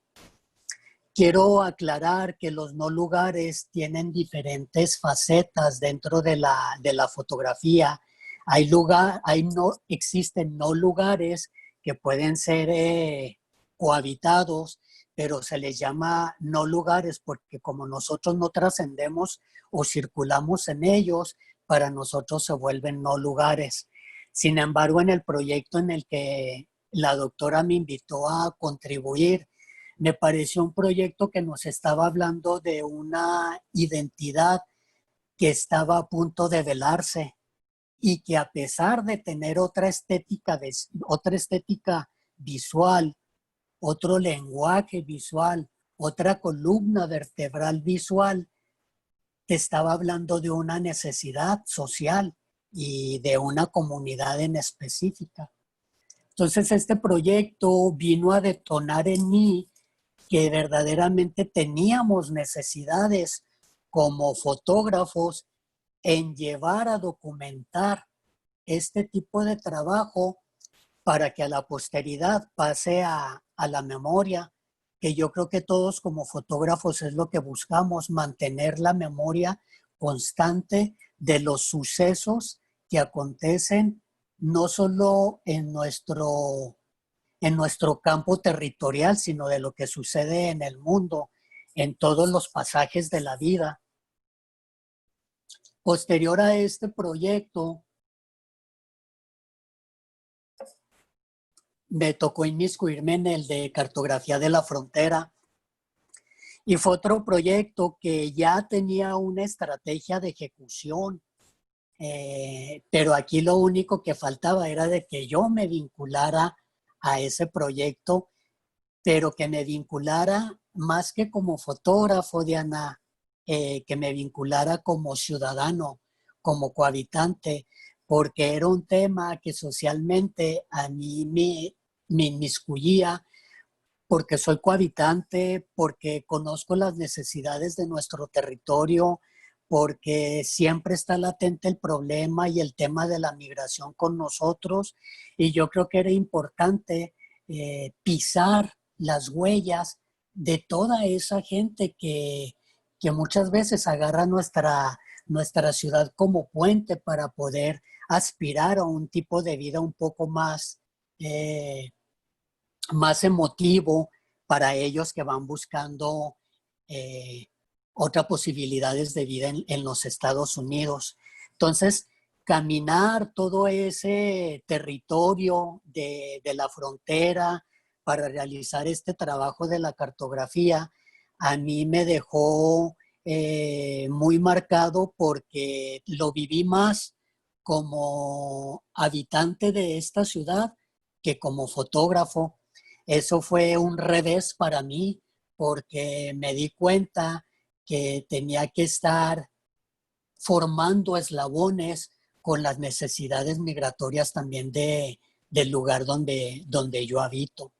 Quiero aclarar que los no lugares tienen diferentes facetas dentro de la fotografía. Existen no lugares que pueden ser cohabitados, pero se les llama no lugares porque como nosotros no trascendemos o circulamos en ellos, para nosotros se vuelven no lugares. Sin embargo, en el proyecto en el que la doctora me invitó a contribuir, me pareció un proyecto que nos estaba hablando de una identidad que estaba a punto de velarse y que a pesar de tener otra estética visual, otro lenguaje visual, otra columna vertebral visual, te estaba hablando de una necesidad social y de una comunidad en específica. Entonces este proyecto vino a detonar en mí que verdaderamente teníamos necesidades como fotógrafos en llevar a documentar este tipo de trabajo para que a la posteridad pase a la memoria, que yo creo que todos como fotógrafos es lo que buscamos, mantener la memoria constante de los sucesos que acontecen no solo en nuestro campo territorial, sino de lo que sucede en el mundo, en todos los pasajes de la vida. Posterior a este proyecto, me tocó inmiscuirme en el de cartografía de la frontera. Y fue otro proyecto que ya tenía una estrategia de ejecución, pero aquí lo único que faltaba era de que yo me vinculara a ese proyecto, pero que me vinculara más que como fotógrafo, Diana, que me vinculara como ciudadano, como cohabitante, porque era un tema que socialmente a mí me inmiscuía, porque soy cohabitante, porque conozco las necesidades de nuestro territorio, porque siempre está latente el problema y el tema de la migración con nosotros. Y yo creo que era importante pisar las huellas de toda esa gente que muchas veces agarra nuestra ciudad como puente para poder aspirar a un tipo de vida un poco más emotivo para ellos que van buscando otras posibilidades de vida en los Estados Unidos. Entonces, caminar todo ese territorio de la frontera para realizar este trabajo de la cartografía, a mí me dejó muy marcado porque lo viví más como habitante de esta ciudad que como fotógrafo. Eso fue un revés para mí porque me di cuenta que tenía que estar formando eslabones con las necesidades migratorias también del lugar donde yo habito.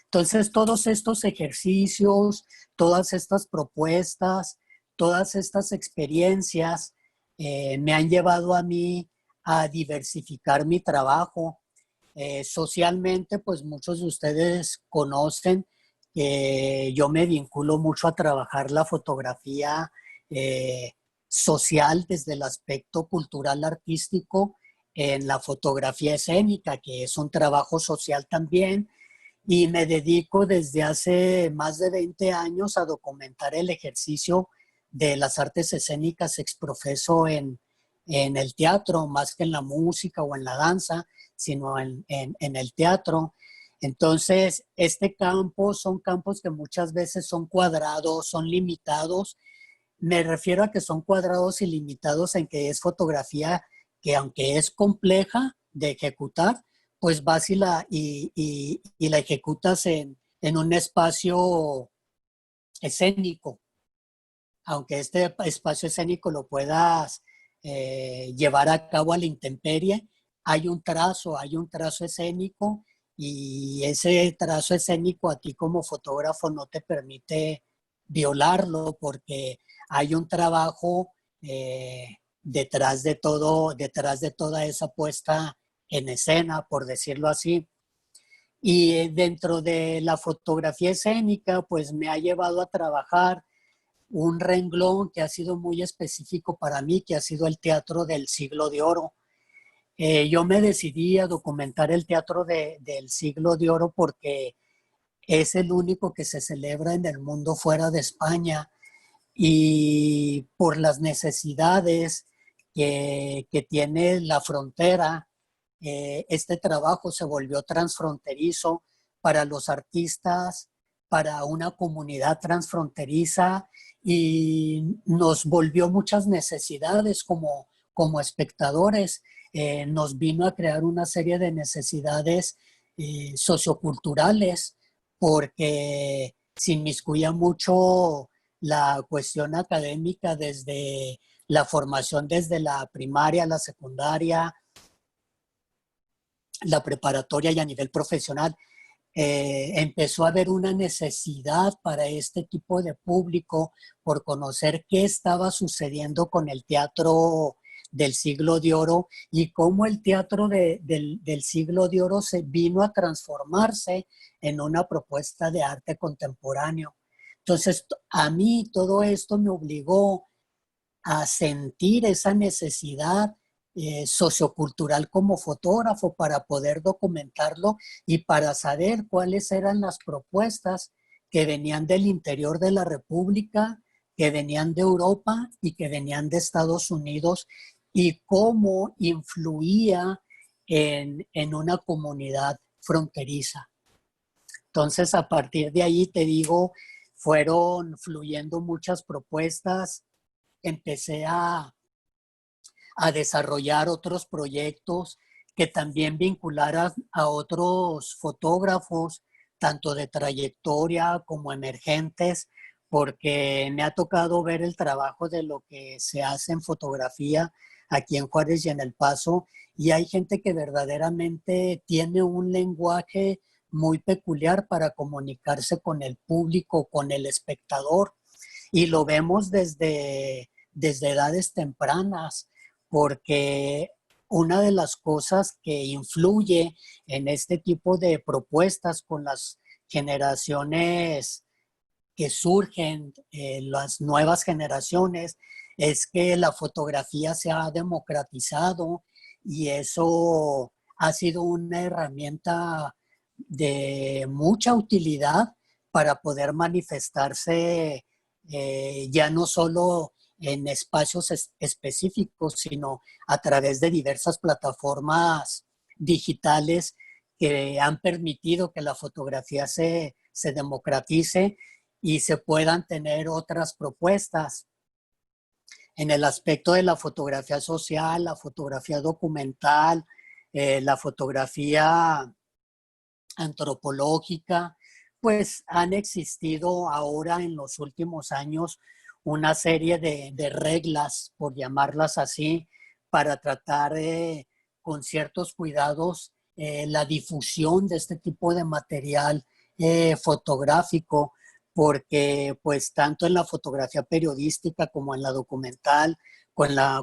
Entonces, todos estos ejercicios, todas estas propuestas, todas estas experiencias me han llevado a mí a diversificar mi trabajo. Socialmente, pues muchos de ustedes conocen que yo me vinculo mucho a trabajar la fotografía social desde el aspecto cultural artístico en la fotografía escénica, que es un trabajo social también, y me dedico desde hace más de 20 años a documentar el ejercicio de las artes escénicas exprofeso en el teatro, más que en la música o en la danza, sino en el teatro. Entonces, este campo son campos que muchas veces son cuadrados, son limitados. Me refiero a que son cuadrados y limitados en que es fotografía que aunque es compleja de ejecutar, pues vas y la ejecutas en un espacio escénico. Aunque este espacio escénico lo puedas llevar a cabo a la intemperie, hay un trazo escénico y ese trazo escénico a ti como fotógrafo no te permite violarlo porque hay un trabajo detrás de toda esa puesta en escena, por decirlo así. Y dentro de la fotografía escénica, pues me ha llevado a trabajar un renglón que ha sido muy específico para mí, que ha sido el teatro del siglo de oro. Yo me decidí a documentar el teatro del siglo de oro porque es el único que se celebra en el mundo fuera de España y por las necesidades que tiene la frontera, este trabajo se volvió transfronterizo para los artistas, para una comunidad transfronteriza y nos volvió muchas necesidades como espectadores. Nos vino a crear una serie de necesidades socioculturales porque se inmiscuía mucho la cuestión académica desde la formación, desde la primaria, la secundaria, la preparatoria y a nivel profesional. Empezó a haber una necesidad para este tipo de público por conocer qué estaba sucediendo con el teatro del siglo de oro y cómo el teatro del siglo de oro se vino a transformarse en una propuesta de arte contemporáneo. Entonces, a mí todo esto me obligó a sentir esa necesidad sociocultural como fotógrafo para poder documentarlo y para saber cuáles eran las propuestas que venían del interior de la República, que venían de Europa y que venían de Estados Unidos y cómo influía en una comunidad fronteriza. Entonces, a partir de ahí, te digo, fueron fluyendo muchas propuestas. Empecé a desarrollar otros proyectos que también vincularan a otros fotógrafos, tanto de trayectoria como emergentes, porque me ha tocado ver el trabajo de lo que se hace en fotografía aquí en Juárez y en El Paso, y hay gente que verdaderamente tiene un lenguaje muy peculiar para comunicarse con el público, con el espectador, y lo vemos desde edades tempranas, porque una de las cosas que influye en este tipo de propuestas con las generaciones que surgen, las nuevas generaciones, es que la fotografía se ha democratizado y eso ha sido una herramienta de mucha utilidad para poder manifestarse ya no solo en espacios específicos, sino a través de diversas plataformas digitales que han permitido que la fotografía se democratice y se puedan tener otras propuestas en el aspecto de la fotografía social, la fotografía documental, la fotografía antropológica. Pues han existido ahora en los últimos años una serie de reglas, por llamarlas así, para tratar con ciertos cuidados la difusión de este tipo de material fotográfico, porque pues tanto en la fotografía periodística como en la documental,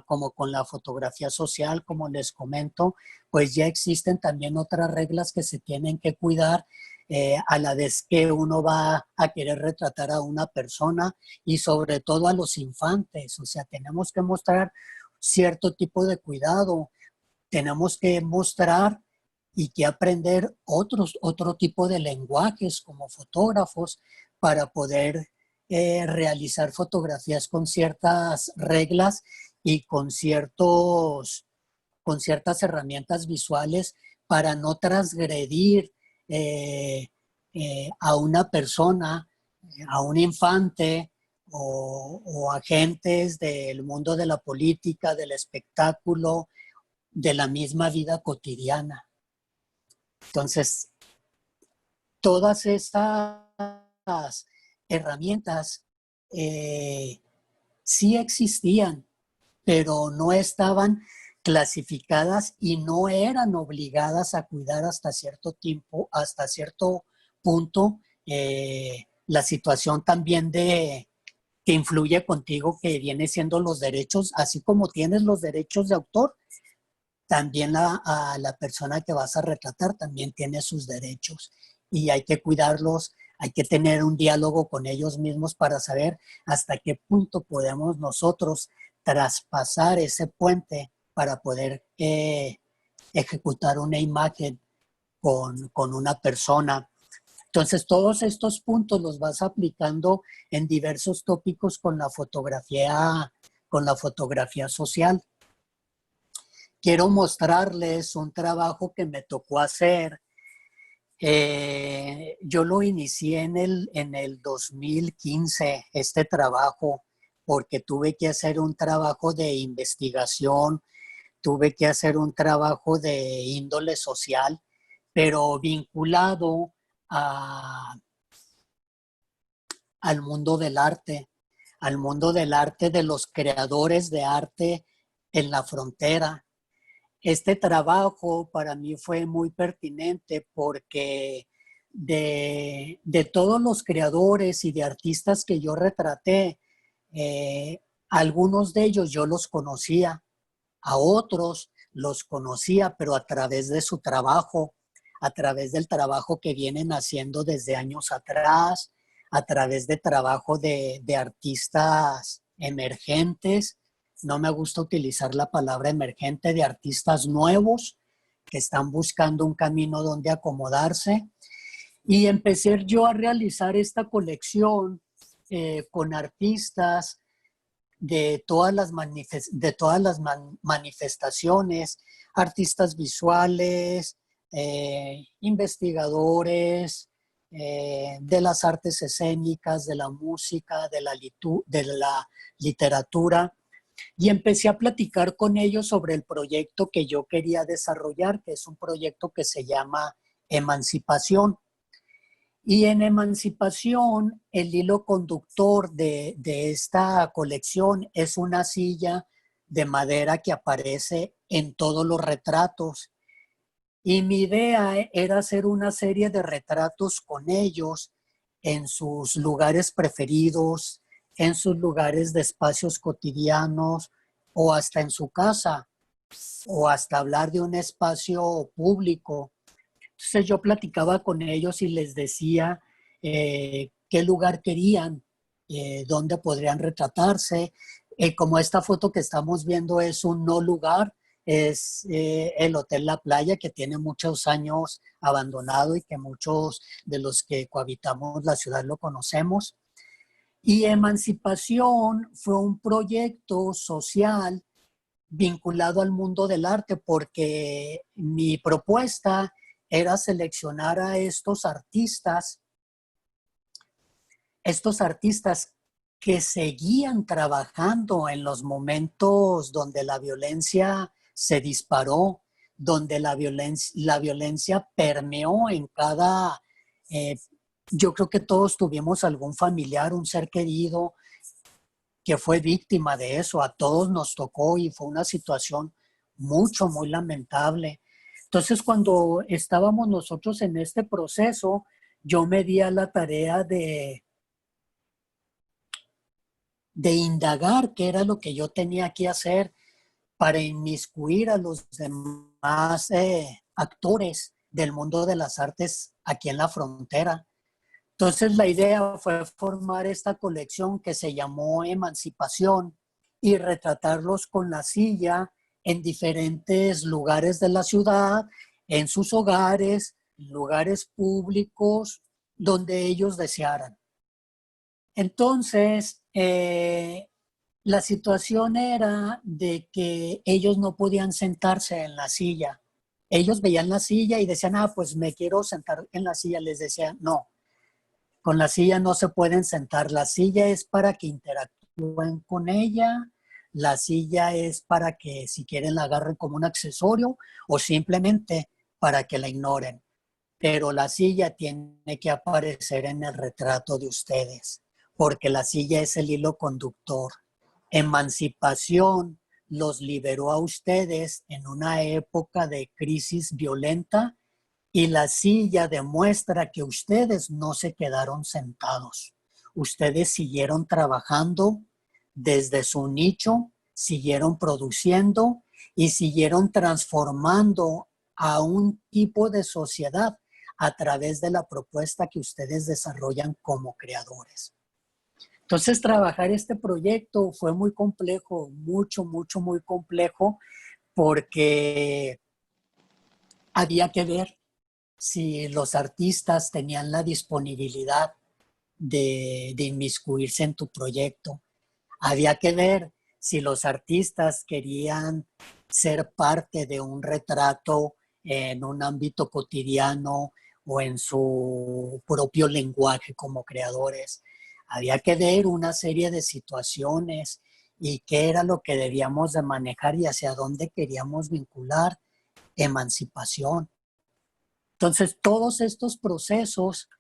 como con la fotografía social, como les comento, pues ya existen también otras reglas que se tienen que cuidar a la vez que uno va a querer retratar a una persona y sobre todo a los infantes. O sea, tenemos que mostrar cierto tipo de cuidado, tenemos que mostrar y que aprender otro tipo de lenguajes como fotógrafos para poder realizar fotografías con ciertas reglas y con ciertas herramientas visuales para no transgredir a una persona, a un infante o agentes del mundo de la política, del espectáculo, de la misma vida cotidiana. Entonces, todas estas herramientas sí existían, pero no estaban clasificadas y no eran obligadas a cuidar hasta cierto tiempo, hasta cierto punto, la situación también que influye contigo, que viene siendo los derechos, así como tienes los derechos de autor, también a la persona que vas a retratar también tiene sus derechos y hay que cuidarlos, hay que tener un diálogo con ellos mismos para saber hasta qué punto podemos nosotros traspasar ese puente para poder ejecutar una imagen con una persona. Entonces, todos estos puntos los vas aplicando en diversos tópicos con la fotografía social. Quiero mostrarles un trabajo que me tocó hacer. Yo lo inicié en el 2015, este trabajo, porque tuve que hacer un trabajo de investigación, tuve que hacer un trabajo de índole social, pero vinculado al mundo del arte. al mundo del arte, de los creadores de arte en la frontera. Este trabajo para mí fue muy pertinente porque de todos los creadores y de artistas que yo retraté, algunos de ellos yo los conocía, a otros los conocía, pero a través de su trabajo, a través del trabajo que vienen haciendo desde años atrás, a través de trabajo de artistas emergentes. No me gusta utilizar la palabra emergente, de artistas nuevos que están buscando un camino donde acomodarse. Y empecé yo a realizar esta colección con artistas de todas las manifestaciones, artistas visuales, investigadores, de las artes escénicas, de la música, de la literatura. Y empecé a platicar con ellos sobre el proyecto que yo quería desarrollar, que es un proyecto que se llama Emancipación. Y en Emancipación, el hilo conductor de esta colección es una silla de madera que aparece en todos los retratos. Y mi idea era hacer una serie de retratos con ellos en sus lugares preferidos, en sus lugares de espacios cotidianos o hasta en su casa, o hasta hablar de un espacio público. Entonces yo platicaba con ellos y les decía qué lugar querían, dónde podrían retratarse. Como esta foto que estamos viendo es un no lugar, es el Hotel La Playa, que tiene muchos años abandonado y que muchos de los que cohabitamos la ciudad lo conocemos. Y Emancipación fue un proyecto social vinculado al mundo del arte, porque mi propuesta era seleccionar a estos artistas que seguían trabajando en los momentos donde la violencia se disparó, donde la violencia permeó en cada... yo creo que todos tuvimos algún familiar, un ser querido que fue víctima de eso. A todos nos tocó y fue una situación muy lamentable. Entonces, cuando estábamos nosotros en este proceso, yo me di a la tarea de indagar qué era lo que yo tenía que hacer para inmiscuir a los demás actores del mundo de las artes aquí en la frontera. Entonces, la idea fue formar esta colección que se llamó Emancipación y retratarlos con la silla en diferentes lugares de la ciudad, en sus hogares, lugares públicos, donde ellos desearan. Entonces, la situación era de que ellos no podían sentarse en la silla. Ellos veían la silla y decían, pues me quiero sentar en la silla. Les decía, no, con la silla no se pueden sentar. La silla es para que interactúen con ella. La silla es para que, si quieren, la agarren como un accesorio o simplemente para que la ignoren. Pero la silla tiene que aparecer en el retrato de ustedes, porque la silla es el hilo conductor. Emancipación los liberó a ustedes en una época de crisis violenta, y la silla demuestra que ustedes no se quedaron sentados. Ustedes siguieron trabajando desde su nicho, siguieron produciendo y siguieron transformando a un tipo de sociedad a través de la propuesta que ustedes desarrollan como creadores. Entonces, trabajar este proyecto fue muy complejo, muy complejo, porque había que ver si los artistas tenían la disponibilidad de inmiscuirse en tu proyecto. Había que ver si los artistas querían ser parte de un retrato en un ámbito cotidiano o en su propio lenguaje como creadores. Había que ver una serie de situaciones y qué era lo que debíamos de manejar y hacia dónde queríamos vincular Emancipación. Entonces, todos estos procesos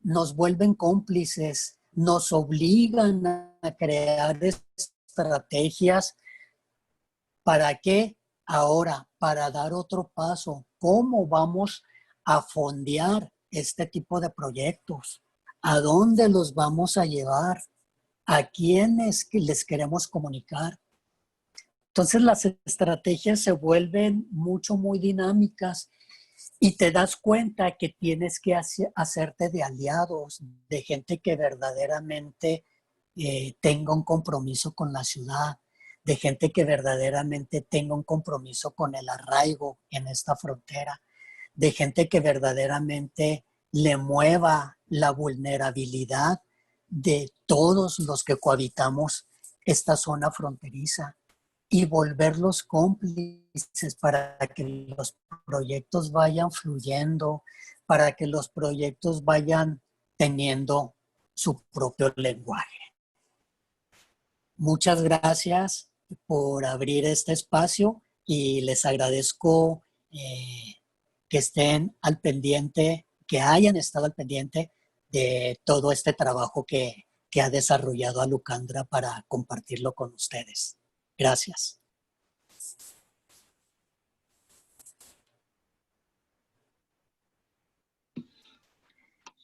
nos vuelven cómplices nos obligan a crear estrategias. ¿Para qué? Ahora, para dar otro paso, ¿cómo vamos a fondear este tipo de proyectos? ¿A dónde los vamos a llevar? ¿A quiénes les queremos comunicar? Entonces las estrategias se vuelven muy dinámicas y te das cuenta que tienes que hacerte de aliados, de gente que verdaderamente tenga un compromiso con la ciudad, de gente que verdaderamente tenga un compromiso con el arraigo en esta frontera, de gente que verdaderamente le mueva la vulnerabilidad de todos los que cohabitamos esta zona fronteriza y volverlos cómplices para que los proyectos vayan fluyendo, para que los proyectos vayan teniendo su propio lenguaje. Muchas gracias por abrir este espacio y les agradezco que estén al pendiente, que hayan estado al pendiente de todo este trabajo que ha desarrollado Alukandra para compartirlo con ustedes. Gracias.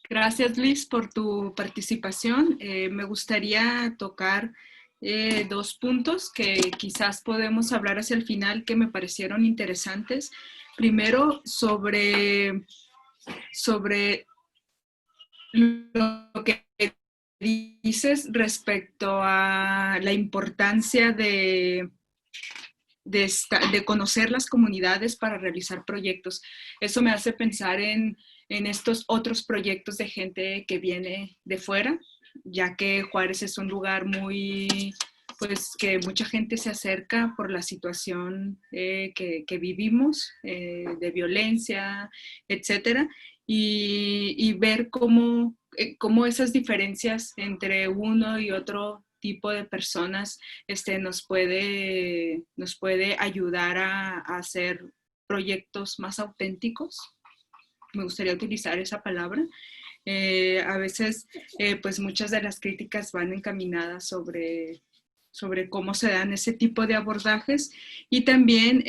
Gracias, Liz, por tu participación. Me gustaría tocar dos puntos que quizás podemos hablar hacia el final que me parecieron interesantes. Primero, sobre lo que dices respecto a la importancia de conocer las comunidades para realizar proyectos. Eso me hace pensar en estos otros proyectos de gente que viene de fuera, ya que Juárez es un lugar pues que mucha gente se acerca por la situación que vivimos, de violencia, etcétera, y ver cómo esas diferencias entre uno y otro tipo de personas nos puede ayudar a hacer proyectos más auténticos. Me gustaría utilizar esa palabra. A veces, pues muchas de las críticas van encaminadas sobre cómo se dan ese tipo de abordajes y también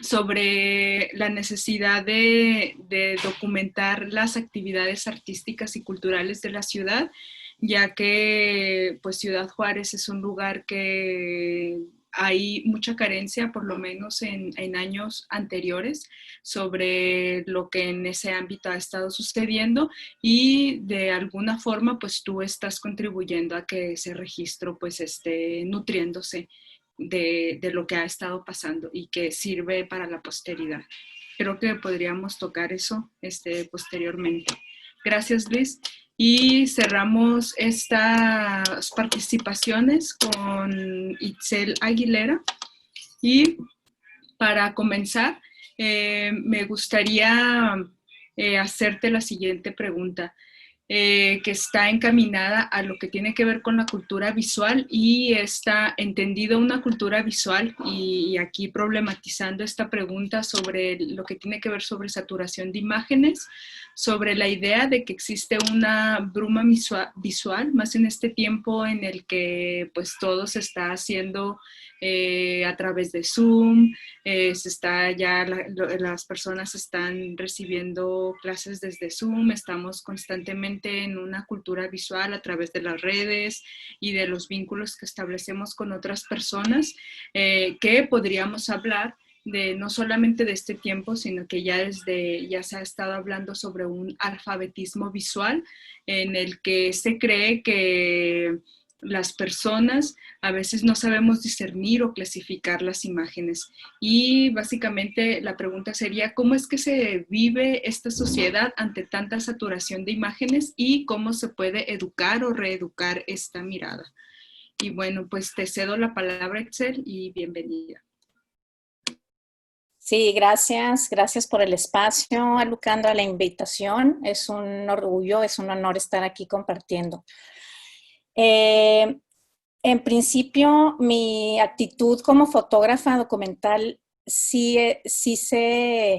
sobre la necesidad de documentar las actividades artísticas y culturales de la ciudad, ya que pues Ciudad Juárez es un lugar que hay mucha carencia, por lo menos en años anteriores, sobre lo que en ese ámbito ha estado sucediendo y de alguna forma pues tú estás contribuyendo a que ese registro pues esté nutriéndose de lo que ha estado pasando y que sirve para la posteridad. Creo que podríamos tocar eso posteriormente. Gracias, Liz. Y cerramos estas participaciones con Itzel Aguilera. Y para comenzar, me gustaría hacerte la siguiente pregunta. Que está encaminada a lo que tiene que ver con la cultura visual y está entendido una cultura visual y aquí problematizando esta pregunta sobre lo que tiene que ver sobre saturación de imágenes, sobre la idea de que existe una bruma visual, más en este tiempo en el que pues todo se está haciendo a través de Zoom, las personas están recibiendo clases desde Zoom, estamos constantemente en una cultura visual a través de las redes y de los vínculos que establecemos con otras personas, que podríamos hablar de no solamente de este tiempo, sino que ya se ha estado hablando sobre un alfabetismo visual en el que se cree que las personas a veces no sabemos discernir o clasificar las imágenes. Y básicamente la pregunta sería, ¿cómo es que se vive esta sociedad ante tanta saturación de imágenes y cómo se puede educar o reeducar esta mirada? Y bueno, pues te cedo la palabra, Itzel, y bienvenida. Sí, gracias. Gracias por el espacio, Alukandra, la invitación. Es un orgullo, es un honor estar aquí compartiendo. En principio, mi actitud como fotógrafa documental sí se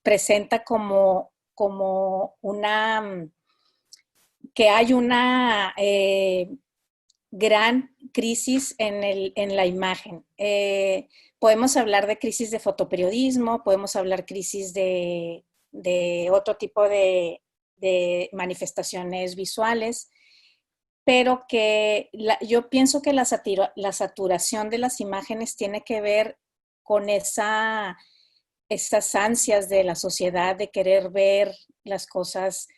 presenta como como que hay una gran crisis en la imagen. Podemos hablar de crisis de fotoperiodismo, podemos hablar crisis de otro tipo de manifestaciones visuales, pero que yo pienso que la saturación de las imágenes tiene que ver con esas ansias de la sociedad de querer ver las cosas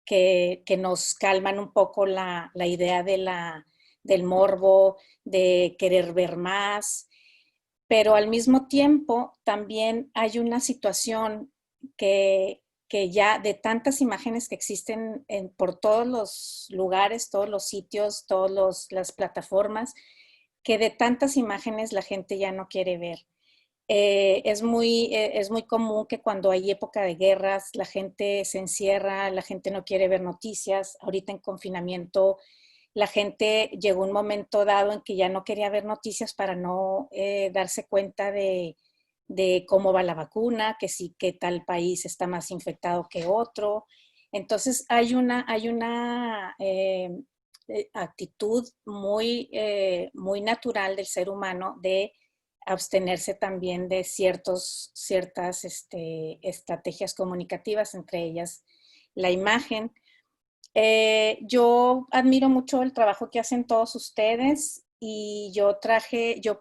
que nos calman un poco la idea del morbo, de querer ver más, pero al mismo tiempo también hay una situación que ya de tantas imágenes que existen por todos los lugares, todos los sitios, todas las plataformas, que de tantas imágenes la gente ya no quiere ver. Es muy común que cuando hay época de guerras la gente se encierra, la gente no quiere ver noticias. Ahorita en confinamiento la gente llegó un momento dado en que ya no quería ver noticias para no darse cuenta de cómo va la vacuna, que sí, que tal país está más infectado que otro. Entonces hay una actitud muy natural del ser humano de abstenerse también de ciertas estrategias comunicativas, entre ellas la imagen. Yo admiro mucho el trabajo que hacen todos ustedes y yo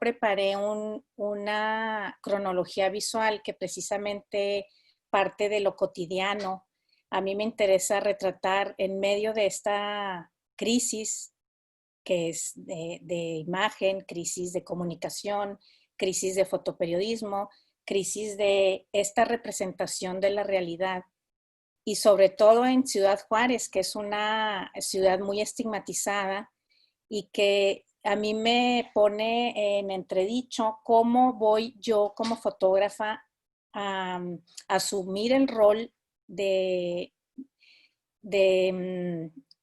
preparé una cronología visual que precisamente parte de lo cotidiano. A mí me interesa retratar en medio de esta crisis que es de imagen, crisis de comunicación, crisis de fotoperiodismo, crisis de esta representación de la realidad. Y sobre todo en Ciudad Juárez, que es una ciudad muy estigmatizada y que a mí me pone en entredicho cómo voy yo como fotógrafa a asumir el rol de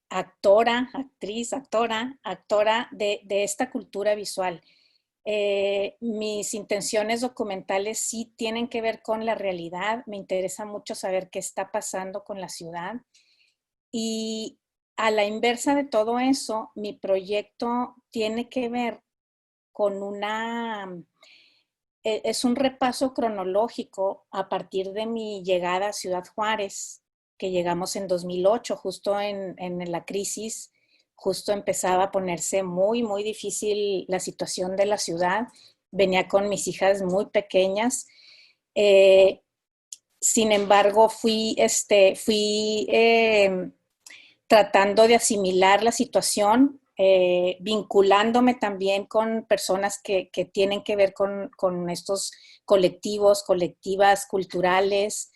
actora, actriz, actora de esta cultura visual. Mis intenciones documentales sí tienen que ver con la realidad. Me interesa mucho saber qué está pasando con la ciudad. Y a la inversa de todo eso, mi proyecto tiene que ver con es un repaso cronológico a partir de mi llegada a Ciudad Juárez, que llegamos en 2008, justo en la crisis. Justo empezaba a ponerse muy, muy difícil la situación de la ciudad. Venía con mis hijas muy pequeñas. Sin embargo, fui tratando de asimilar la situación, vinculándome también con personas que tienen que ver con estos colectivos, colectivas culturales,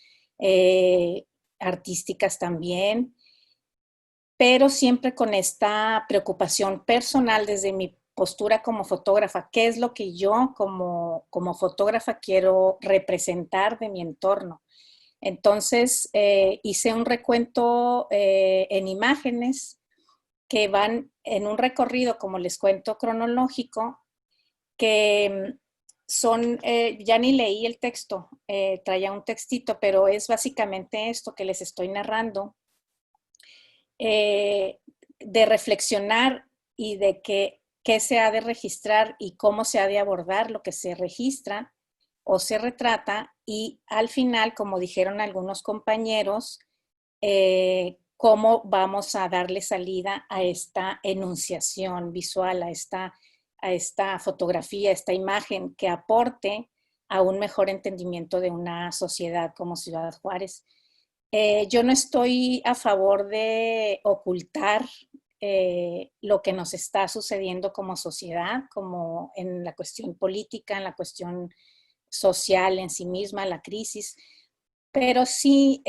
artísticas también, pero siempre con esta preocupación personal desde mi postura como fotógrafa, qué es lo que yo como fotógrafa quiero representar de mi entorno. Entonces hice un recuento en imágenes que van en un recorrido, como les cuento, cronológico, que son, ya ni leí el texto, traía un textito, pero es básicamente esto que les estoy narrando, de reflexionar y de qué se ha de registrar y cómo se ha de abordar lo que se registra o se retrata, y al final, como dijeron algunos compañeros, cómo vamos a darle salida a esta enunciación visual, a esta fotografía, a esta imagen que aporte a un mejor entendimiento de una sociedad como Ciudad Juárez. Yo no estoy a favor de ocultar lo que nos está sucediendo como sociedad, como en la cuestión política, en la cuestión social en sí misma, la crisis, pero sí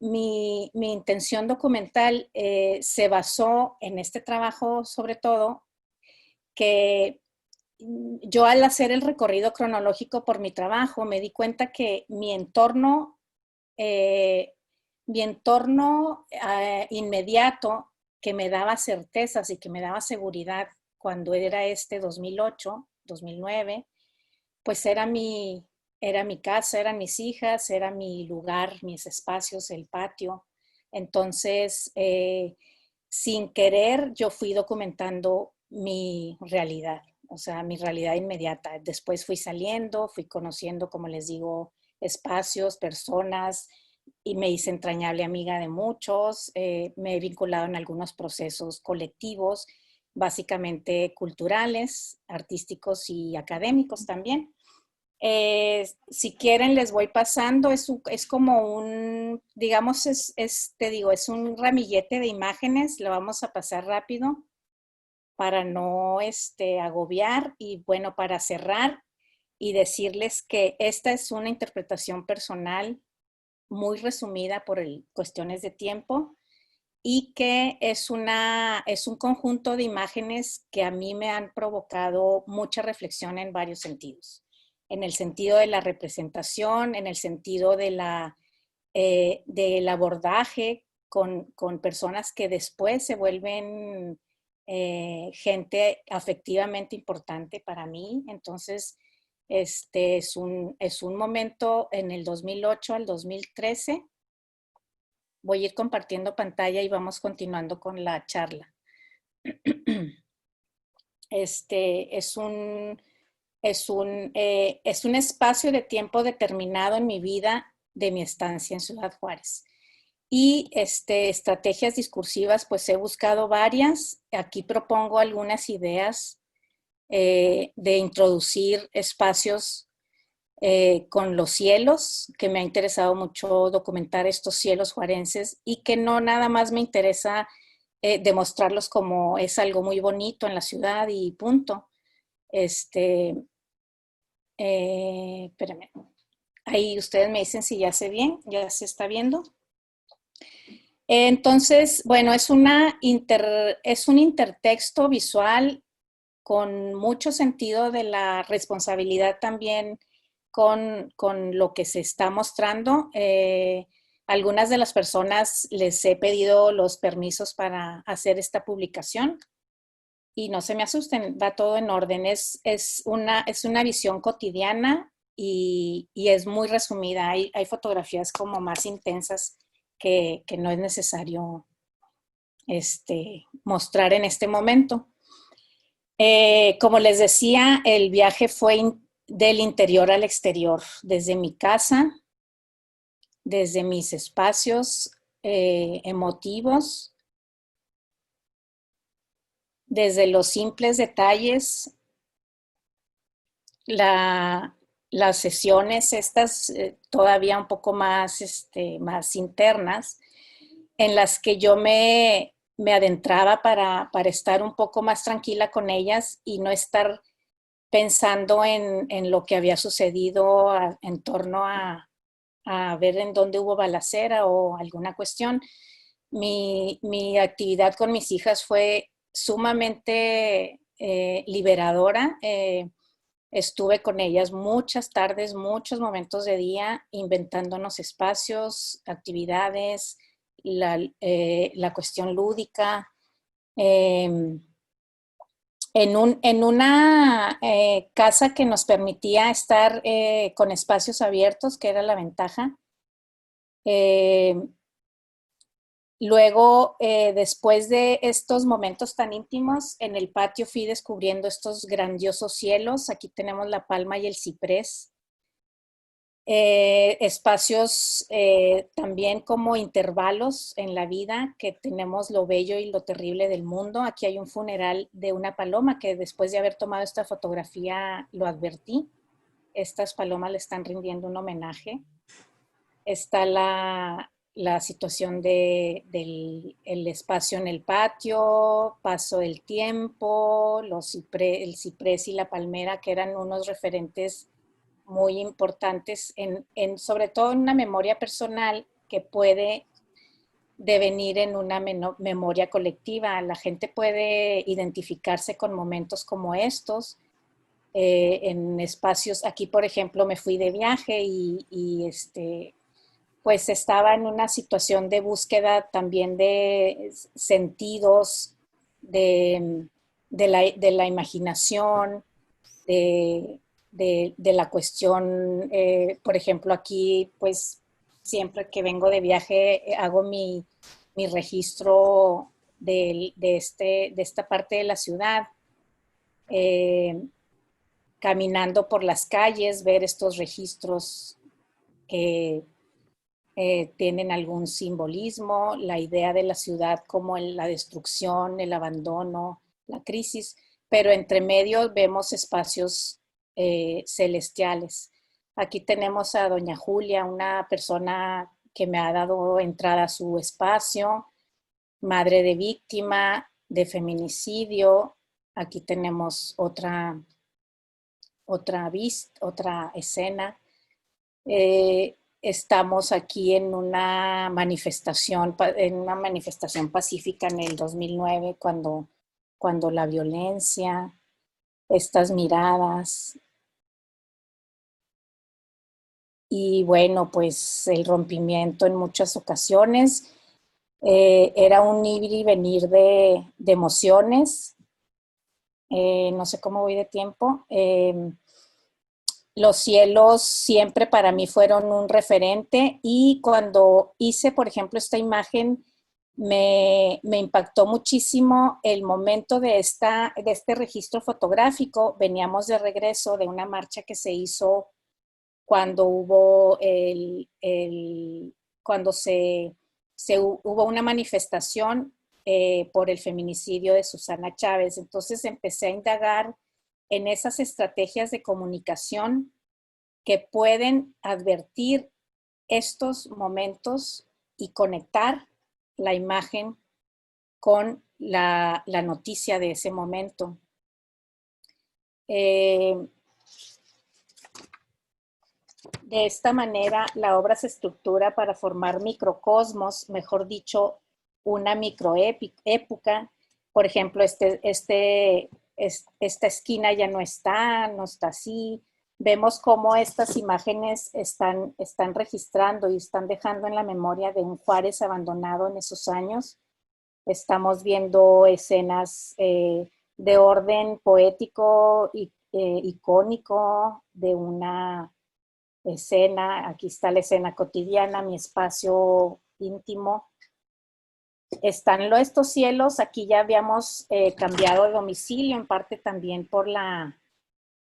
mi intención documental se basó en este trabajo, sobre todo, que yo al hacer el recorrido cronológico por mi trabajo me di cuenta que mi entorno inmediato, que me daba certezas y que me daba seguridad cuando era 2008, 2009, pues era mi era mi casa, eran mis hijas, era mi lugar, mis espacios, el patio. Entonces, sin querer, yo fui documentando mi realidad, o sea, mi realidad inmediata. Después fui saliendo, fui conociendo, como les digo, espacios, personas, y me hice entrañable amiga de muchos. Me he vinculado en algunos procesos colectivos, básicamente culturales, artísticos y académicos también. Si quieren les voy pasando, es como un, digamos, te digo, es un ramillete de imágenes, lo vamos a pasar rápido para no agobiar y bueno, para cerrar y decirles que esta es una interpretación personal muy resumida por cuestiones de tiempo y que es un conjunto de imágenes que a mí me han provocado mucha reflexión en varios sentidos. En el sentido de la representación, en el sentido del abordaje con personas que después se vuelven gente afectivamente importante para mí. Entonces, es un momento en el 2008 al 2013. Voy a ir compartiendo pantalla y vamos continuando con la charla. Es un espacio de tiempo determinado en mi vida de mi estancia en Ciudad Juárez. Y estrategias discursivas, pues he buscado varias. Aquí propongo algunas ideas de introducir espacios con los cielos, que me ha interesado mucho documentar estos cielos juarenses y que no nada más me interesa demostrarlos como es algo muy bonito en la ciudad y punto. Espérenme. Ahí ustedes me dicen si ya se bien, ya se está viendo. Entonces, bueno, es un intertexto visual con mucho sentido de la responsabilidad también con lo que se está mostrando. Algunas de las personas les he pedido los permisos para hacer esta publicación y no se me asusten, va todo en orden. Es una visión cotidiana y es muy resumida. Hay fotografías como más intensas que no es necesario mostrar en este momento. Como les decía, el viaje fue del interior al exterior, desde mi casa, desde mis espacios emotivos, desde los simples detalles, las sesiones estas todavía un poco más internas, en las que yo me adentraba para estar un poco más tranquila con ellas y no estar pensando en lo que había sucedido en torno a ver en dónde hubo balacera o alguna cuestión. Mi actividad con mis hijas fue sumamente liberadora. Estuve con ellas muchas tardes, muchos momentos de día, inventándonos espacios, actividades, la cuestión lúdica. En una casa que nos permitía estar con espacios abiertos, que era la ventaja. Luego, después de estos momentos tan íntimos, en el patio fui descubriendo estos grandiosos cielos. Aquí tenemos la palma y el ciprés. Espacios también como intervalos en la vida, que tenemos lo bello y lo terrible del mundo. Aquí hay un funeral de una paloma que después de haber tomado esta fotografía lo advertí. Estas palomas le están rindiendo un homenaje. Está la situación del espacio en el patio, paso del tiempo, el ciprés y la palmera, que eran unos referentes muy importantes, sobre todo en una memoria personal que puede devenir en una memoria colectiva. La gente puede identificarse con momentos como estos, en espacios. Aquí, por ejemplo, me fui de viaje y pues estaba en una situación de búsqueda también de sentidos, de la imaginación, de de la cuestión, por ejemplo, aquí, pues, siempre que vengo de viaje, hago mi registro de esta parte de la ciudad, caminando por las calles, ver estos registros que tienen algún simbolismo, la idea de la ciudad como la destrucción, el abandono, la crisis, pero entre medio vemos espacios celestiales. Aquí tenemos a doña Julia, una persona que me ha dado entrada a su espacio, madre de víctima de feminicidio. Aquí tenemos otra escena. Estamos aquí en una manifestación pacífica en el 2009, cuando la violencia, estas miradas y bueno, pues el rompimiento en muchas ocasiones. Era un ir y venir de emociones. No sé cómo voy de tiempo. Los cielos siempre para mí fueron un referente y cuando hice, por ejemplo, esta imagen, me impactó muchísimo el momento de este registro fotográfico. Veníamos de regreso de una marcha que se hizo cuando hubo hubo una manifestación por el feminicidio de Susana Chávez. Entonces empecé a indagar en esas estrategias de comunicación que pueden advertir estos momentos y conectar la imagen con la noticia de ese momento. De esta manera, la obra se estructura para formar microcosmos, mejor dicho, una microépoca. Por ejemplo, esta esquina ya no está así. Vemos cómo estas imágenes están registrando y están dejando en la memoria de un Juárez abandonado en esos años. Estamos viendo escenas de orden poético y icónico de una escena. Aquí está la escena cotidiana, mi espacio íntimo. Están estos cielos, aquí ya habíamos cambiado de domicilio, en parte también por la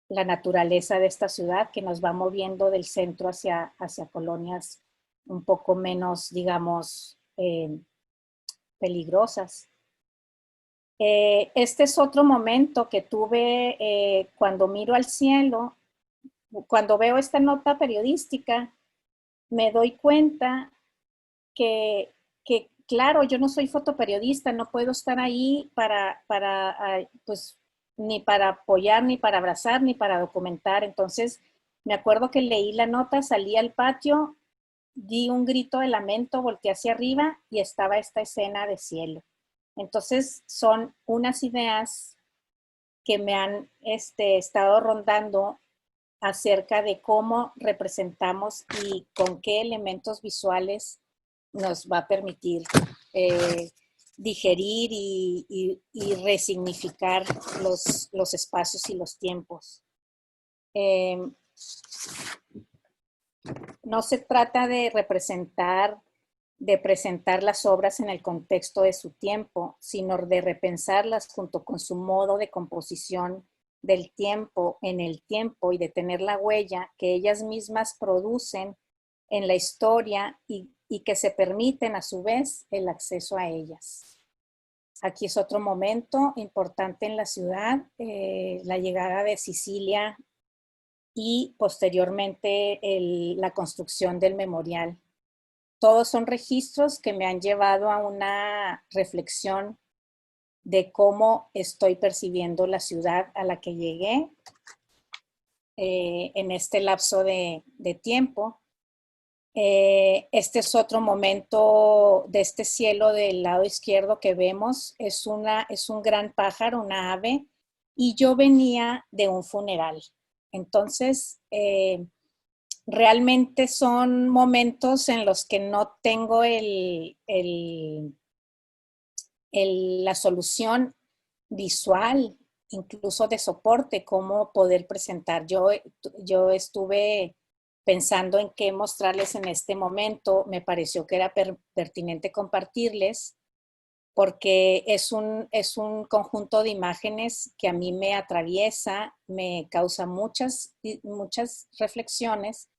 naturaleza de esta ciudad que nos va moviendo del centro hacia colonias un poco menos, digamos, peligrosas. Este es otro momento que tuve cuando miro al cielo, cuando veo esta nota periodística, me doy cuenta que claro, yo no soy fotoperiodista, no puedo estar ahí pues, ni para apoyar, ni para abrazar, ni para documentar. Entonces, me acuerdo que leí la nota, salí al patio, di un grito de lamento, volteé hacia arriba y estaba esta escena de cielo. Entonces, son unas ideas que me han estado rondando acerca de cómo representamos y con qué elementos visuales nos va a permitir digerir y resignificar los espacios y los tiempos. No se trata de presentar las obras en el contexto de su tiempo, sino de repensarlas junto con su modo de composición del tiempo, en el tiempo, y de tener la huella que ellas mismas producen en la historia y que se permiten a su vez el acceso a ellas. Aquí es otro momento importante en la ciudad, la llegada de Sicilia y posteriormente la construcción del memorial. Todos son registros que me han llevado a una reflexión de cómo estoy percibiendo la ciudad a la que llegué en este lapso de tiempo. Este es otro momento de este cielo del lado izquierdo que vemos. Es un gran pájaro, una ave, y yo venía de un funeral. Entonces, realmente son momentos en los que no tengo la solución visual incluso de soporte, cómo poder presentar. Yo estuve pensando en qué mostrarles en este momento. Me pareció que era pertinente compartirles porque es un conjunto de imágenes que a mí me atraviesa, me causa muchas reflexiones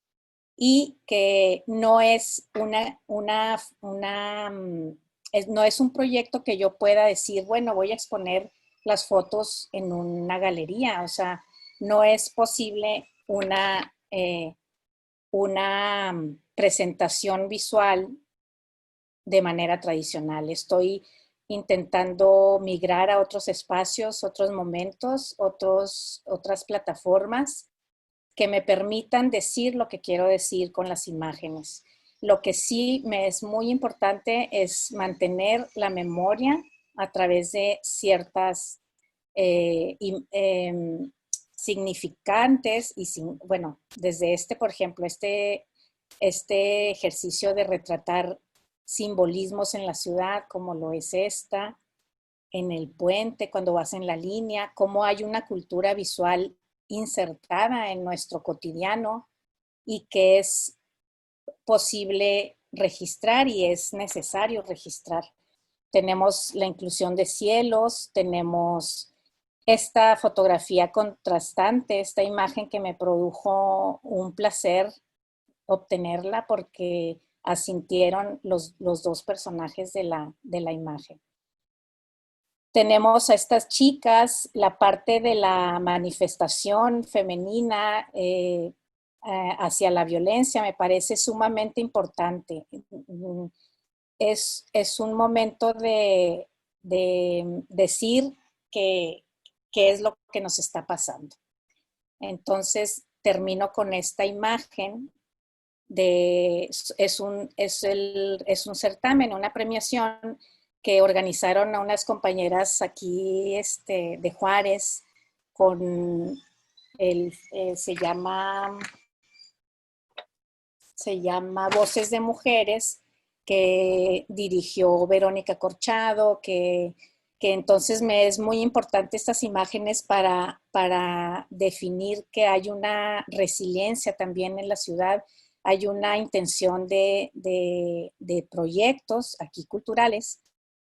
y que no es no es un proyecto que yo pueda decir, bueno, voy a exponer las fotos en una galería. O sea, no es posible una presentación visual de manera tradicional. Estoy intentando migrar a otros espacios, otros momentos, otras plataformas que me permitan decir lo que quiero decir con las imágenes. Lo que sí me es muy importante es mantener la memoria a través de ciertas significantes y, bueno, desde por ejemplo, este ejercicio de retratar simbolismos en la ciudad, como lo es en el puente, cuando vas en la línea, cómo hay una cultura visual insertada en nuestro cotidiano y que es posible registrar y es necesario registrar. Tenemos la inclusión de cielos, tenemos esta fotografía contrastante, esta imagen que me produjo un placer obtenerla porque asintieron los dos personajes de la imagen. Tenemos a estas chicas, la parte de la manifestación femenina hacia la violencia me parece sumamente importante. Es un momento de decir qué es lo que nos está pasando. Entonces, termino con esta imagen es un certamen, una premiación que organizaron a unas compañeras aquí de Juárez con se llama Voces de Mujeres, que dirigió Verónica Corchado, que entonces me es muy importante estas imágenes para definir que hay una resiliencia también en la ciudad, hay una intención de proyectos aquí culturales,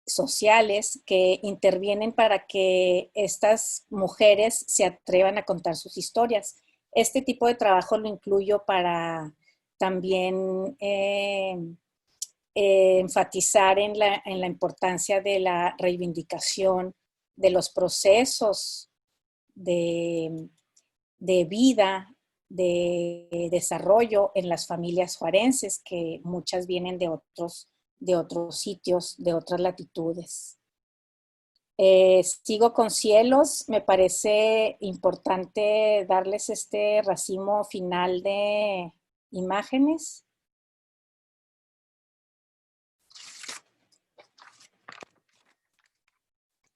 sociales, que intervienen para que estas mujeres se atrevan a contar sus historias. Este tipo de trabajo lo incluyo para también enfatizar en la importancia de la reivindicación de los procesos de vida, de desarrollo en las familias juarenses, que muchas vienen de otros sitios, de otras latitudes. Sigo con cielos. Me parece importante darles este racimo final de imágenes.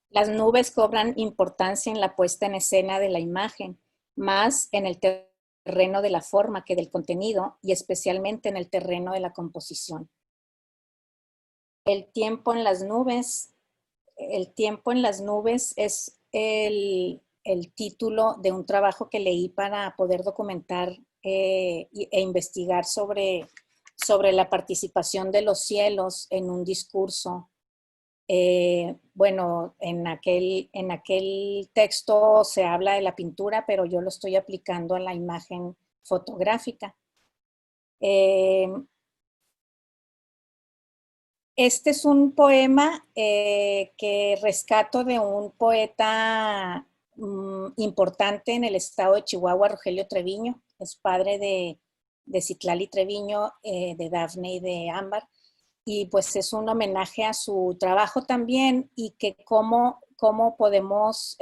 Las nubes cobran importancia en la puesta en escena de la imagen, más en el terreno de la forma que del contenido, y especialmente en el terreno de la composición. El tiempo en las nubes es el título de un trabajo que leí para poder documentar e investigar sobre la participación de los cielos en un discurso. Bueno, en aquel texto se habla de la pintura, pero yo lo estoy aplicando a la imagen fotográfica. Este es un poema que rescato de un poeta importante en el estado de Chihuahua, Rogelio Treviño. Es padre de Citlali Treviño, de Dafne y de Ámbar. Y pues es un homenaje a su trabajo también, y que cómo podemos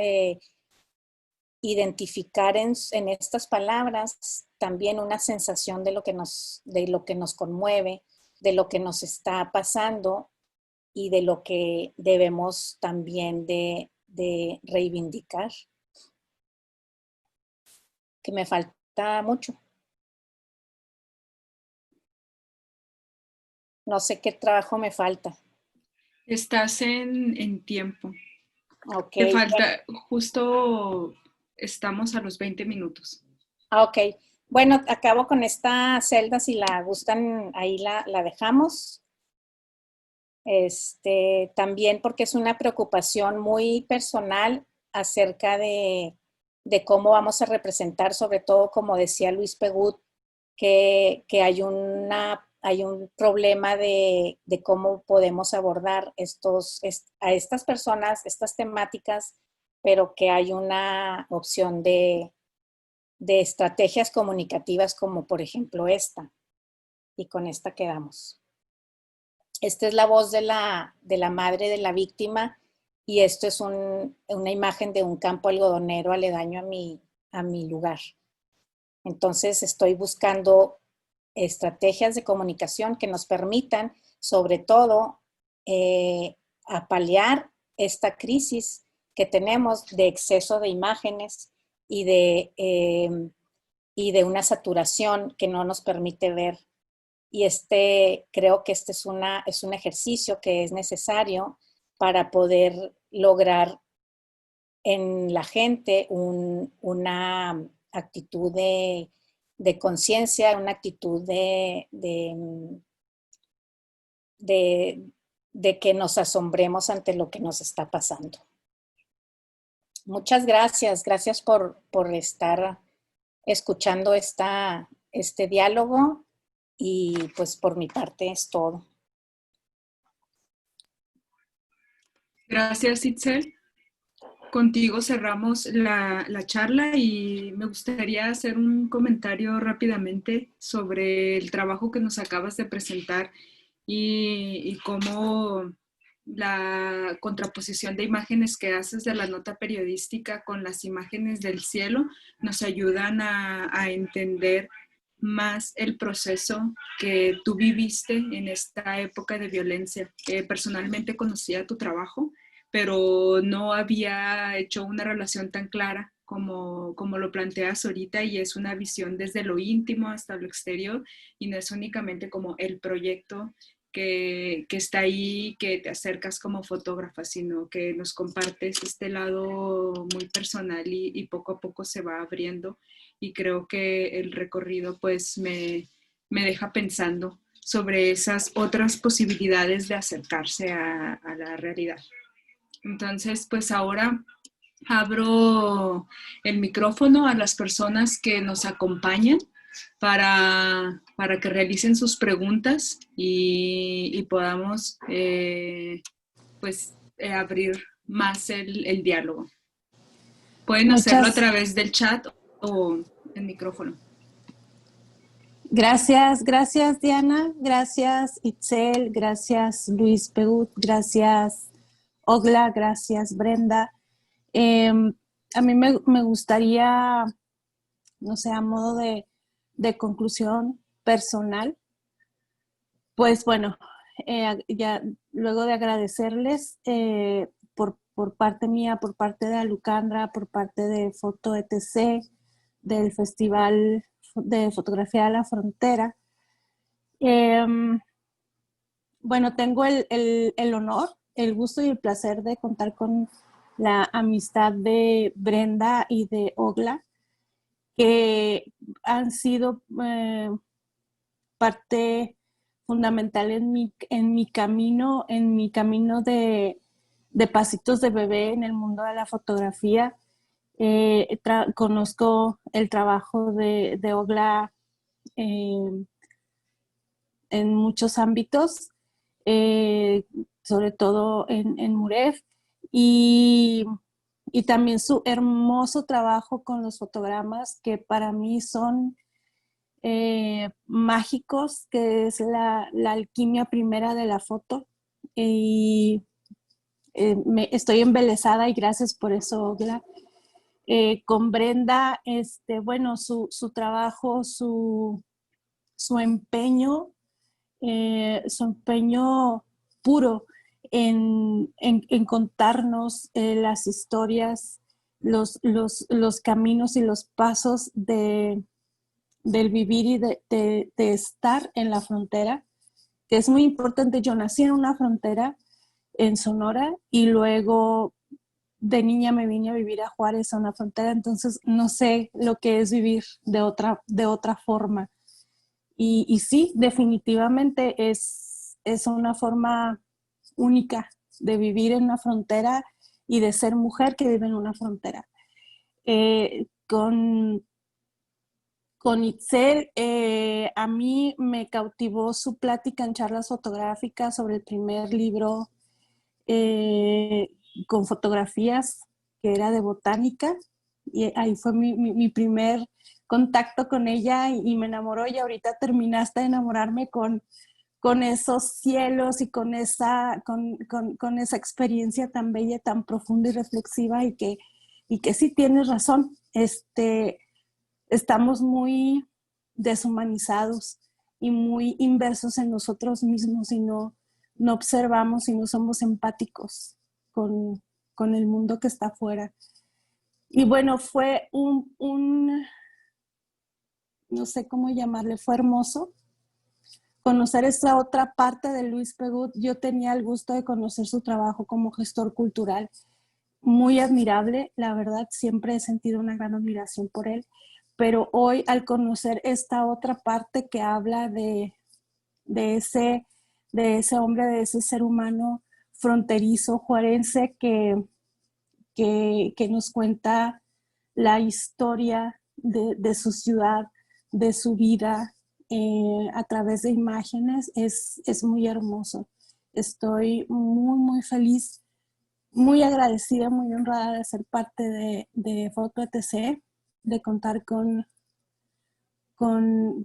identificar en estas palabras también una sensación de lo que nos conmueve, de lo que nos está pasando y de lo que debemos también de reivindicar. Que me falta mucho. No sé qué trabajo me falta. Estás en tiempo. Ok. Te falta, justo estamos a los 20 minutos. Ok. Bueno, acabo con esta celda, si la gustan, ahí la dejamos. También porque es una preocupación muy personal acerca de cómo vamos a representar, sobre todo, como decía Luis Pegut, que hay un problema de cómo podemos abordar a estas personas, estas temáticas, pero que hay una opción de estrategias comunicativas como por ejemplo esta. Y con esta quedamos. Esta es la voz de la madre de la víctima y esto es una imagen de un campo algodonero aledaño a mi lugar. Entonces estoy buscando estrategias de comunicación que nos permitan, sobre todo, a paliar esta crisis que tenemos de exceso de imágenes y de una saturación que no nos permite ver. Y creo que este es un ejercicio que es necesario para poder lograr en la gente una actitud de conciencia, una actitud de que nos asombremos ante lo que nos está pasando. Muchas gracias. Gracias por estar escuchando este diálogo y pues por mi parte es todo. Gracias, Itzel. Contigo cerramos la charla y me gustaría hacer un comentario rápidamente sobre el trabajo que nos acabas de presentar y cómo la contraposición de imágenes que haces de la nota periodística con las imágenes del cielo nos ayudan a entender más el proceso que tú viviste en esta época de violencia. Personalmente conocía tu trabajo, pero no había hecho una relación tan clara como lo planteas ahorita, y es una visión desde lo íntimo hasta lo exterior y no es únicamente como el proyecto que está ahí, que te acercas como fotógrafa, sino que nos compartes este lado muy personal y poco a poco se va abriendo, y creo que el recorrido pues me deja pensando sobre esas otras posibilidades de acercarse a la realidad. Entonces, pues ahora abro el micrófono a las personas que nos acompañan para que realicen sus preguntas y podamos abrir más el diálogo. Pueden hacerlo a través del chat o el micrófono. Gracias Diana, gracias Itzel, gracias Luis Pegut, gracias Ogla, gracias Brenda. A mí me gustaría, no sé, a modo de conclusión personal, pues bueno, ya luego de agradecerles por parte mía, por parte de Alucandra, por parte de Foto ETC, del Festival de Fotografía de la Frontera. Bueno, tengo el honor, el gusto y el placer de contar con la amistad de Brenda y de Ogla, que han sido parte fundamental en mi camino de pasitos de bebé en el mundo de la fotografía. Conozco el trabajo de Ogla en muchos ámbitos, sobre todo en Muref, y también su hermoso trabajo con los fotogramas, que para mí son mágicos, que es la alquimia primera de la foto. Y estoy embelesada y gracias por eso, Ogla. Con Brenda, bueno, su trabajo, su empeño, su empeño puro en contarnos las historias, los caminos y los pasos del vivir y de estar en la frontera, que es muy importante. Yo nací en una frontera, en Sonora, y luego de niña me vine a vivir a Juárez, a una frontera, entonces no sé lo que es vivir de otra forma. Y sí, definitivamente es una forma única de vivir en una frontera y de ser mujer que vive en una frontera. Con Itzel, a mí me cautivó su plática en charlas fotográficas sobre el primer libro con fotografías que era de botánica, y ahí fue mi primer contacto con ella y me enamoró, y ahorita terminaste de enamorarme con esos cielos y con esa experiencia tan bella, tan profunda y reflexiva, y que sí tienes razón, estamos muy deshumanizados y muy inversos en nosotros mismos y no observamos y no somos empáticos con el mundo que está afuera. Y bueno, fue no sé cómo llamarle, fue hermoso conocer esa otra parte de Luis Pegut. Yo tenía el gusto de conocer su trabajo como gestor cultural, muy admirable, la verdad, siempre he sentido una gran admiración por él, pero hoy al conocer esta otra parte que habla de ese hombre, de ese ser humano fronterizo, juarense, que nos cuenta la historia de su ciudad, de su vida, a través de imágenes, es muy hermoso. Estoy muy, muy feliz, muy agradecida, muy honrada de ser parte de Foto ETC, de contar con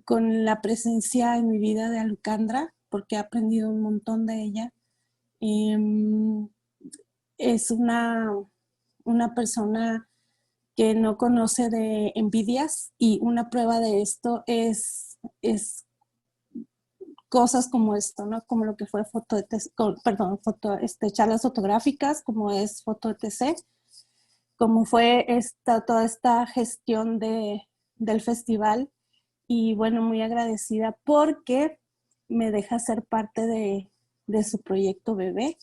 la presencia en mi vida de Alukandra, porque he aprendido un montón de ella. Es una persona que no conoce de envidias, y una prueba de esto es cosas como esto, ¿no? Como lo que fue charlas fotográficas, como es Foto ETC, como fue toda esta gestión del festival. Y bueno, muy agradecida porque me deja ser parte de su proyecto bebé.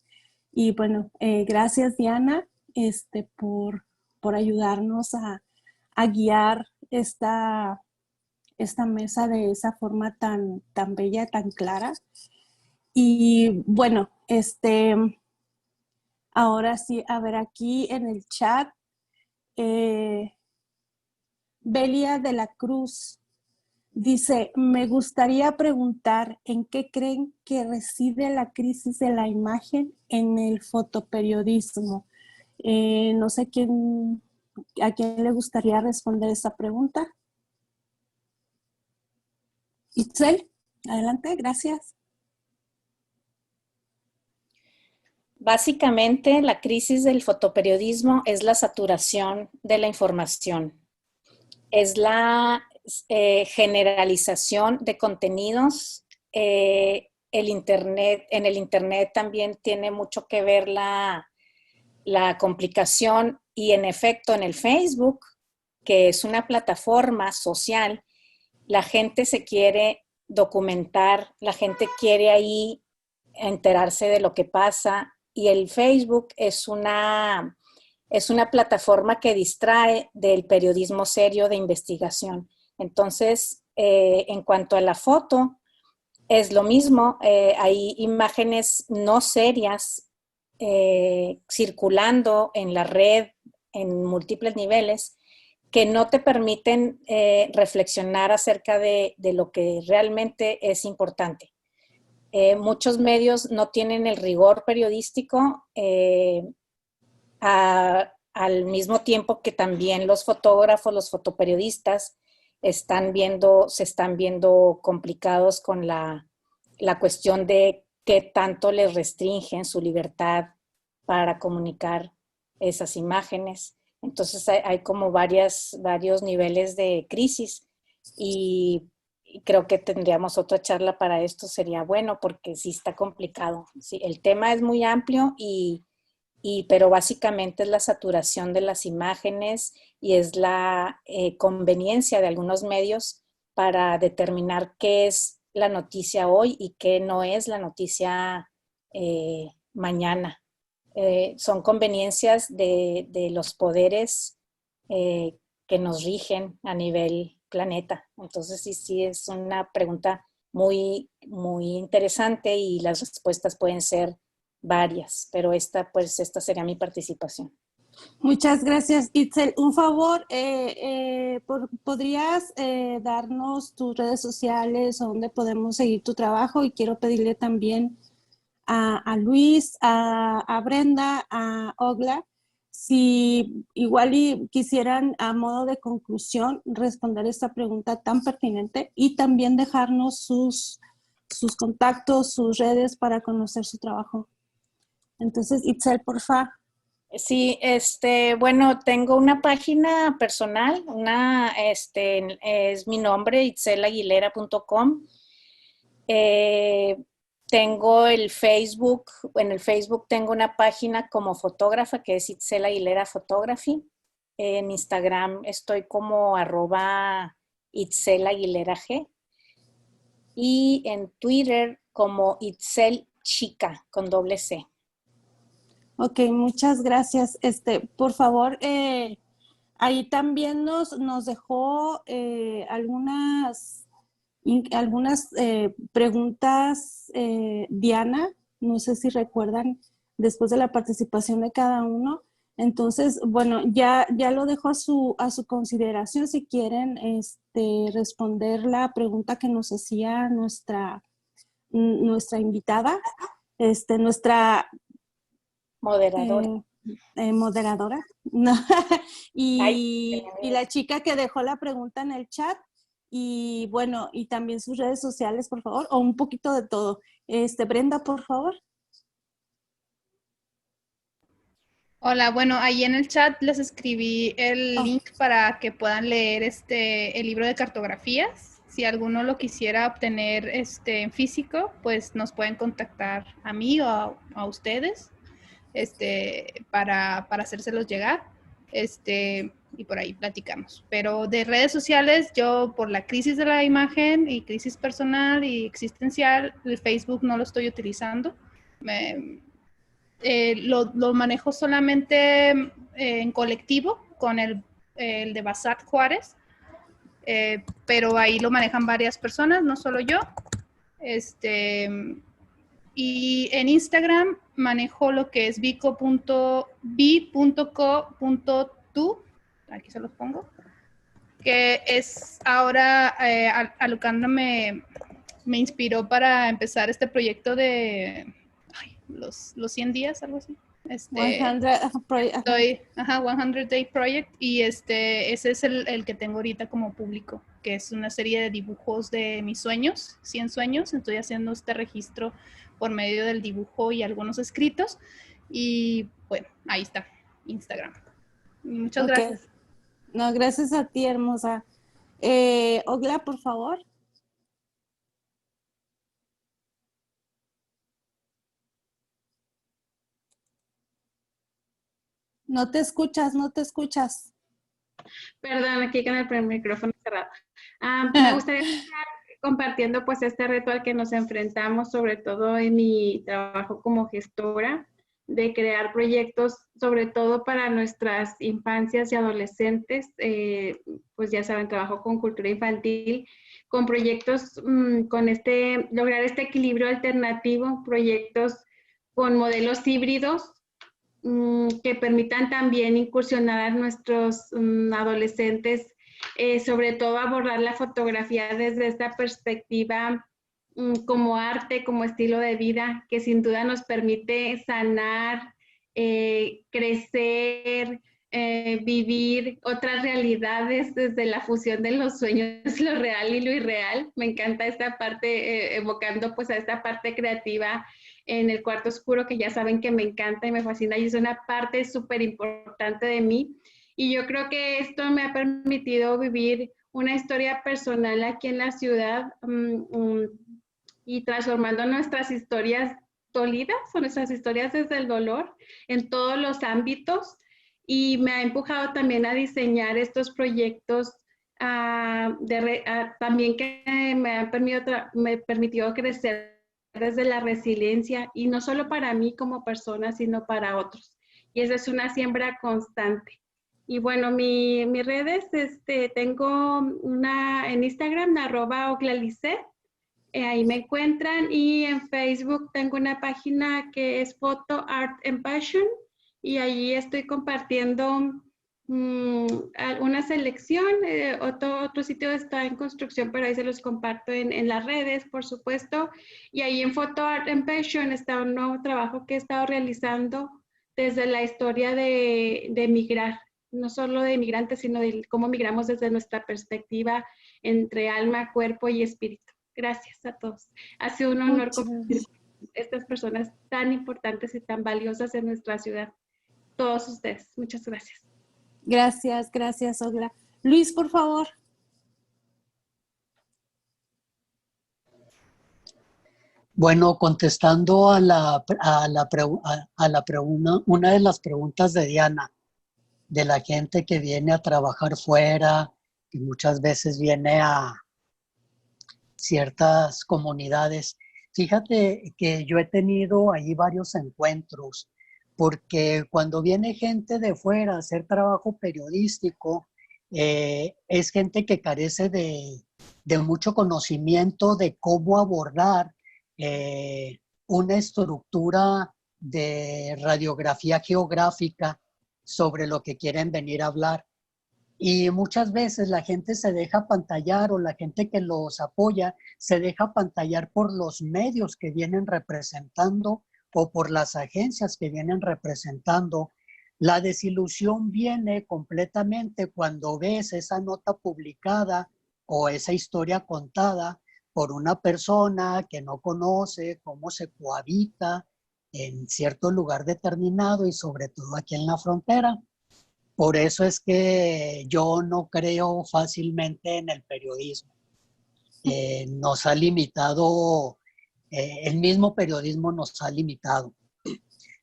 Y bueno, gracias Diana, por ayudarnos a guiar esta mesa de esa forma tan bella, tan clara. Y bueno, ahora sí, a ver, aquí en el chat, Belia de la Cruz dice: me gustaría preguntar en qué creen que reside la crisis de la imagen en el fotoperiodismo. No sé a quién le gustaría responder esa pregunta. Itzel, adelante, gracias. Básicamente, la crisis del fotoperiodismo es la saturación de la información, es la generalización de contenidos. En el Internet también tiene mucho que ver la complicación, y en efecto en el Facebook, que es una plataforma social, la gente se quiere documentar, la gente quiere ahí enterarse de lo que pasa, y el Facebook es una plataforma que distrae del periodismo serio de investigación. Entonces, en cuanto a la foto, es lo mismo, hay imágenes no serias circulando en la red en múltiples niveles que no te permiten reflexionar acerca de lo que realmente es importante. Muchos medios no tienen el rigor periodístico, al mismo tiempo que también los fotógrafos, los fotoperiodistas se están viendo complicados con la cuestión de qué tanto les restringen su libertad para comunicar esas imágenes. Entonces hay como varios niveles de crisis, y creo que tendríamos otra charla para esto, sería bueno, porque sí está complicado. Sí, el tema es muy amplio, pero básicamente es la saturación de las imágenes, y es la conveniencia de algunos medios para determinar qué es la noticia hoy y qué no es la noticia mañana. son conveniencias de los poderes que nos rigen a nivel planeta. Entonces sí es una pregunta muy, muy interesante y las respuestas pueden ser varias, pero esta sería mi participación. Muchas gracias, Itzel. Un favor, ¿podrías darnos tus redes sociales donde podemos seguir tu trabajo? Y quiero pedirle también a Luis, a Brenda, a Ogla, si igual y quisieran a modo de conclusión responder esta pregunta tan pertinente y también dejarnos sus contactos, sus redes para conocer su trabajo. Entonces, Itzel, por favor. Sí, bueno, tengo una página personal, es mi nombre, itzelaguilera.com. Tengo el Facebook, en el Facebook tengo una página como fotógrafa que es Itzel Aguilera Photography. En Instagram estoy como @ItzelAguileraG. Y en Twitter como Itzel Chica con doble C. Ok, muchas gracias. Por favor, ahí también nos dejó algunas preguntas, Diana, no sé si recuerdan, después de la participación de cada uno. Entonces, bueno, ya lo dejo a su consideración si quieren responder la pregunta que nos hacía nuestra invitada, nuestra moderadora. Moderadora. No. Ay, Y la chica que dejó la pregunta en el chat. Y bueno, y también sus redes sociales, por favor, o un poquito de todo. Brenda, por favor. Hola, bueno, ahí en el chat les escribí el link para que puedan leer el libro de cartografías. Si alguno lo quisiera obtener en físico, pues nos pueden contactar a mí o a ustedes para hacérselos llegar. Y por ahí platicamos. Pero de redes sociales, yo por la crisis de la imagen y crisis personal y existencial, el Facebook no lo estoy utilizando. Lo manejo solamente en colectivo con el de Basat Juárez, pero ahí lo manejan varias personas, no solo yo. Y en Instagram manejo lo que es bi.co.tu, aquí se los pongo, que es ahora, Alucandra me inspiró para empezar este proyecto de los 100 días, algo así. 100 Day Project, y ese es el que tengo ahorita como público, que es una serie de dibujos de mis sueños, 100 sueños. Estoy haciendo este registro por medio del dibujo y algunos escritos, y bueno, ahí está, Instagram. Muchas gracias. No, gracias a ti, hermosa. Ogla, por favor. No te escuchas, no te escuchas. Perdón, aquí con el micrófono cerrado. Me gustaría estar compartiendo pues este reto al que nos enfrentamos, sobre todo en mi trabajo como gestora, de crear proyectos, sobre todo para nuestras infancias y adolescentes. Pues ya saben, trabajo con cultura infantil, con proyectos lograr este equilibrio alternativo, proyectos con modelos híbridos, que permitan también incursionar a nuestros adolescentes, sobre todo abordar la fotografía desde esta perspectiva como arte, como estilo de vida, que sin duda nos permite sanar, crecer, vivir otras realidades desde la fusión de los sueños, lo real y lo irreal. Me encanta esta parte, evocando pues a esta parte creativa en el cuarto oscuro, que ya saben que me encanta y me fascina y es una parte súper importante de mí. Y yo creo que esto me ha permitido vivir una historia personal aquí en la ciudad, y transformando nuestras historias dolidas o nuestras historias desde el dolor en todos los ámbitos, y me ha empujado también a diseñar estos proyectos también que me han permitido crecer desde la resiliencia, y no solo para mí como persona, sino para otros. Y esa es una siembra constante. Y bueno, mis redes, tengo una en Instagram, @oclalicet, ahí me encuentran, y en Facebook tengo una página que es Photo Art and Passion, y allí estoy compartiendo una selección. Otro sitio está en construcción, pero ahí se los comparto en las redes, por supuesto. Y ahí en Photo Art and Passion está un nuevo trabajo que he estado realizando desde la historia de migrar, no solo de migrantes, sino de cómo migramos desde nuestra perspectiva entre alma, cuerpo y espíritu. Gracias a todos. Ha sido un honor compartir con estas personas tan importantes y tan valiosas en nuestra ciudad. Todos ustedes. Muchas gracias. Gracias, Ogla. Luis, por favor. Bueno, contestando a la pregunta, una de las preguntas de Diana, de la gente que viene a trabajar fuera, que muchas veces viene a ciertas comunidades. Fíjate que yo he tenido ahí varios encuentros, porque cuando viene gente de fuera a hacer trabajo periodístico, es gente que carece de mucho conocimiento de cómo abordar una estructura de radiografía geográfica sobre lo que quieren venir a hablar. Y muchas veces la gente se deja pantallar, o la gente que los apoya se deja pantallar por los medios que vienen representando o por las agencias que vienen representando. La desilusión viene completamente cuando ves esa nota publicada o esa historia contada por una persona que no conoce cómo se cohabita en cierto lugar determinado, y sobre todo aquí en la frontera. Por eso es que yo no creo fácilmente en el periodismo. Nos ha limitado, el mismo periodismo nos ha limitado.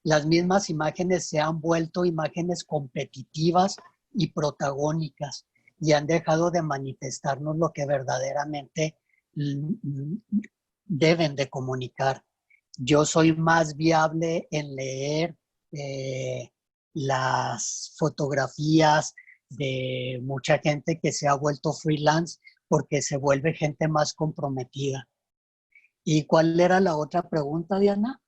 Las mismas imágenes se han vuelto imágenes competitivas y protagónicas, y han dejado de manifestarnos lo que verdaderamente deben de comunicar. Yo soy más viable en leer las fotografías de mucha gente que se ha vuelto freelance, porque se vuelve gente más comprometida. ¿Y cuál era la otra pregunta, Diana?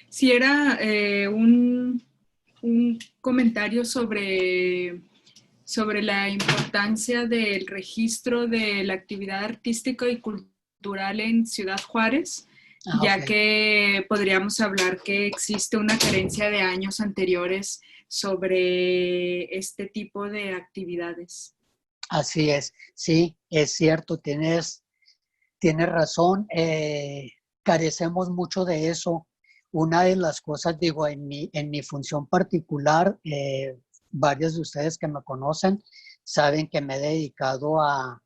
Si era un comentario sobre la importancia del registro de la actividad artística y cultural en Ciudad Juárez, ya Okay. que podríamos hablar que existe una carencia de años anteriores sobre este tipo de actividades. Así es, sí, es cierto, tienes razón, carecemos mucho de eso. Una de las cosas, digo, en mi función particular, varios de ustedes que me conocen saben que me he dedicado a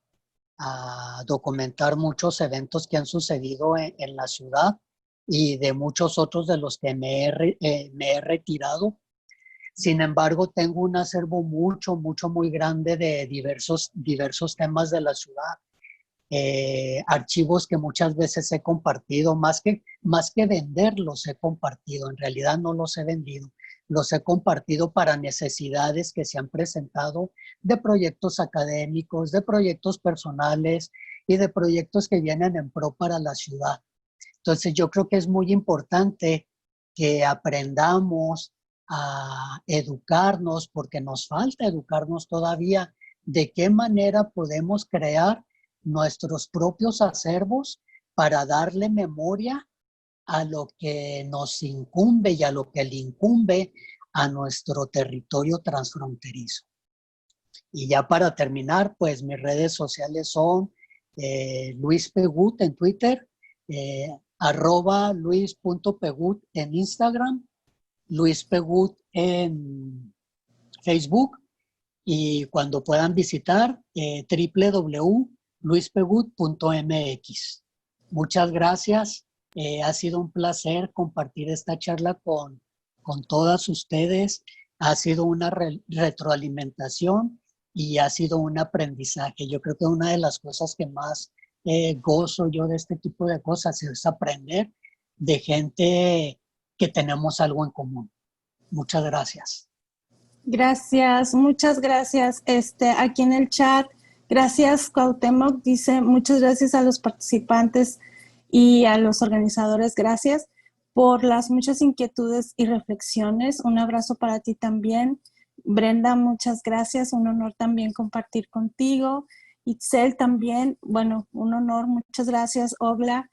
documentar muchos eventos que han sucedido en la ciudad, y de muchos otros de los que me he retirado. Sin embargo, tengo un acervo muy grande de diversos temas de la ciudad. Archivos que muchas veces he compartido, más que venderlos, he compartido. En realidad no los he vendido, los he compartido para necesidades que se han presentado, de proyectos académicos, de proyectos personales y de proyectos que vienen en pro para la ciudad. Entonces yo creo que es muy importante que aprendamos a educarnos, porque nos falta educarnos todavía, de qué manera podemos crear nuestros propios acervos para darle memoria a lo que nos incumbe y a lo que le incumbe a nuestro territorio transfronterizo. Y ya para terminar, pues mis redes sociales son Luis Pegut en Twitter, @luis.pegut en Instagram, Luis Pegut en Facebook, y cuando puedan visitar www.luispegut.mx. Muchas gracias. Ha sido un placer compartir esta charla con todas ustedes. Ha sido una retroalimentación, y ha sido un aprendizaje. Yo creo que una de las cosas que más gozo yo de este tipo de cosas es aprender de gente que tenemos algo en común. Muchas gracias. Gracias, muchas gracias. Aquí en el chat, gracias Cuauhtémoc, dice muchas gracias a los participantes y a los organizadores, gracias por las muchas inquietudes y reflexiones. Un abrazo para ti también. Brenda, muchas gracias, un honor también compartir contigo. Itzel también, bueno, un honor, muchas gracias. Ogla,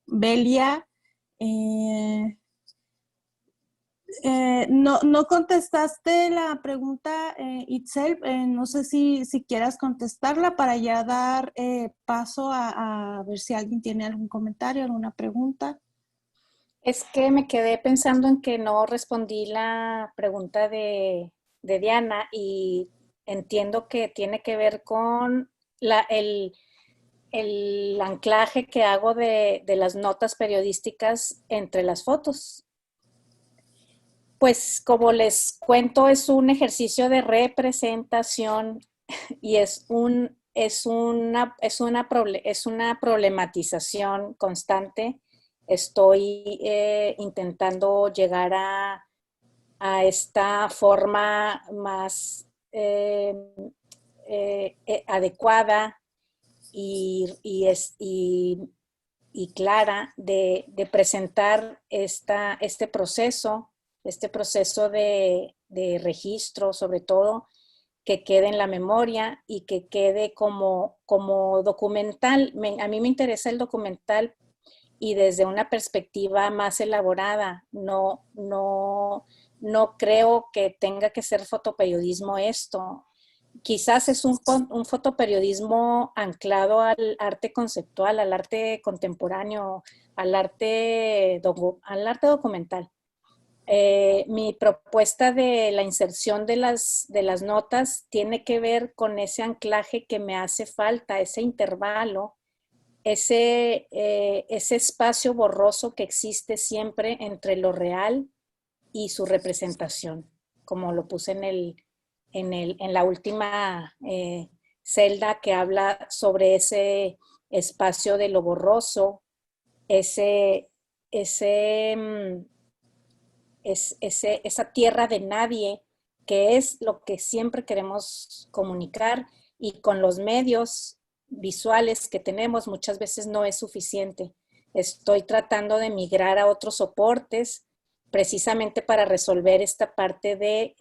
Belia, no contestaste la pregunta, Itzel. No sé si quieras contestarla para ya dar paso a ver si alguien tiene algún comentario, alguna pregunta. Es que me quedé pensando en que no respondí la pregunta de Diana y entiendo que tiene que ver con el anclaje que hago de las notas periodísticas entre las fotos. Pues como les cuento, es un ejercicio de representación y es una problematización constante. Estoy intentando llegar a esta forma más adecuada y clara de presentar este proceso de registro, sobre todo, que quede en la memoria y que quede como documental. A mí me interesa el documental y desde una perspectiva más elaborada. No creo que tenga que ser fotoperiodismo esto. Quizás es un fotoperiodismo anclado al arte conceptual, al arte contemporáneo, al arte documental. Mi propuesta de la inserción de las notas tiene que ver con ese anclaje que me hace falta, ese intervalo, ese espacio borroso que existe siempre entre lo real y su representación, como lo puse en la última celda que habla sobre ese espacio de lo borroso, esa tierra de nadie, que es lo que siempre queremos comunicar, y con los medios visuales que tenemos muchas veces no es suficiente. Estoy tratando de migrar a otros soportes precisamente para resolver esta parte de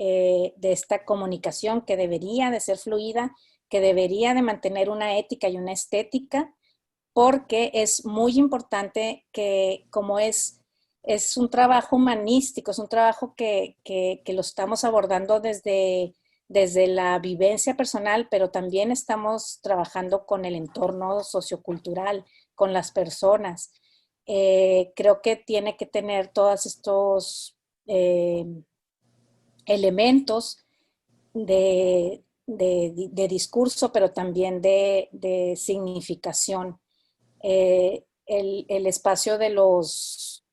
esta comunicación que debería de ser fluida, que debería de mantener una ética y una estética, porque es muy importante que como es un trabajo humanístico, es un trabajo que lo estamos abordando desde la vivencia personal, pero también estamos trabajando con el entorno sociocultural, con las personas. Creo que tiene que tener todos estos elementos de discurso, pero también de significación. El espacio de los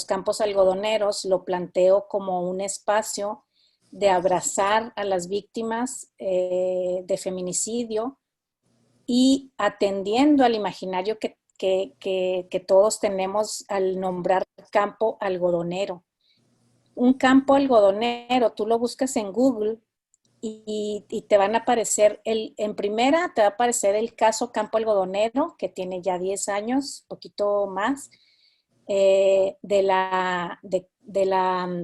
campos algodoneros lo planteo como un espacio de abrazar a las víctimas de feminicidio y atendiendo al imaginario que todos tenemos al nombrar campo algodonero. Un campo algodonero, tú lo buscas en Google y te van a aparecer, en primera te va a aparecer el caso Campo Algodonero, que tiene ya 10 años, poquito más, de la demanda,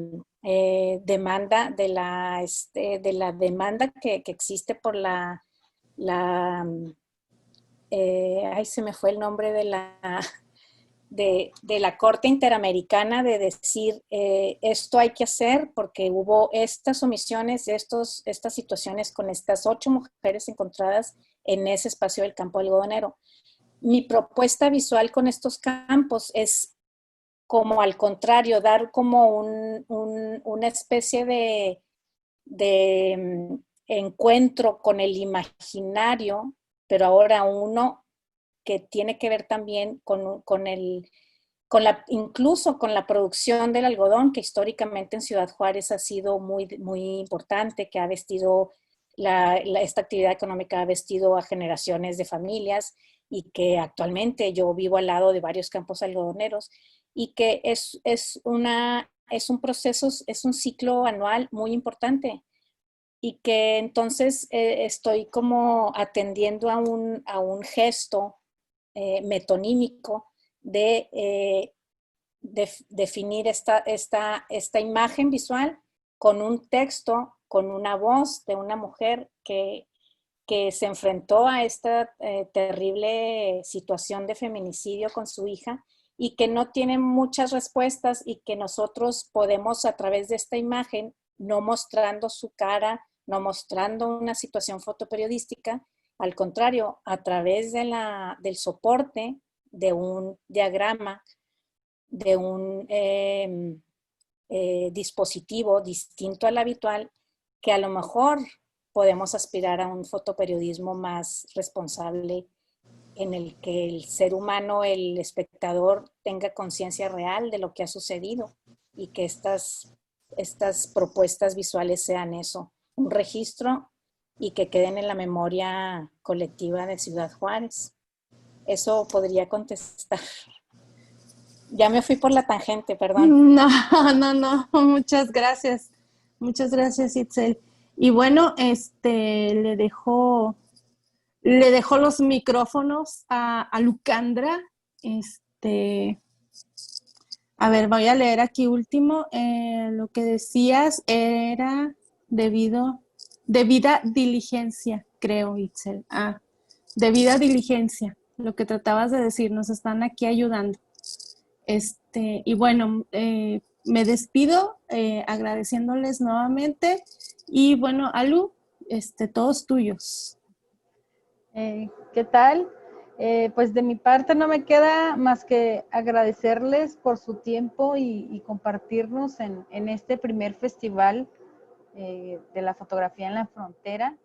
de la demanda que existe por ay, se me fue el nombre de la Corte Interamericana, de decir esto hay que hacer porque hubo estas omisiones, estas situaciones con estas 8 mujeres encontradas en ese espacio del campo algodonero. Mi propuesta visual con estos campos es como al contrario, dar como una especie de encuentro con el imaginario, pero ahora uno que tiene que ver también incluso con la producción del algodón, que históricamente en Ciudad Juárez ha sido muy, muy importante, que ha vestido esta actividad económica ha vestido a generaciones de familias y que actualmente yo vivo al lado de varios campos algodoneros y que es un proceso, es un ciclo anual muy importante y que entonces estoy como atendiendo a un gesto metonímico de definir esta imagen visual con un texto, con una voz de una mujer que se enfrentó a esta terrible situación de feminicidio con su hija y que no tiene muchas respuestas y que nosotros podemos a través de esta imagen, no mostrando su cara, no mostrando una situación fotoperiodística, al contrario, a través del soporte de un diagrama, de un dispositivo distinto al habitual, que a lo mejor podemos aspirar a un fotoperiodismo más responsable en el que el ser humano, el espectador, tenga conciencia real de lo que ha sucedido y que estas propuestas visuales sean eso, un registro y que queden en la memoria colectiva de Ciudad Juárez. Eso podría contestar. Ya me fui por la tangente, perdón. No, no, muchas gracias. Muchas gracias, Itzel. Y bueno, le dejo los micrófonos a Lucandra. A ver, voy a leer aquí último. Lo que decías era debida diligencia, creo, Itzel. Debida diligencia, lo que tratabas de decir, nos están aquí ayudando. Y bueno, me despido agradeciéndoles nuevamente y bueno, Alu, todos tuyos. ¿Qué tal? Pues de mi parte no me queda más que agradecerles por su tiempo y compartirnos en este primer festival de la fotografía en la frontera.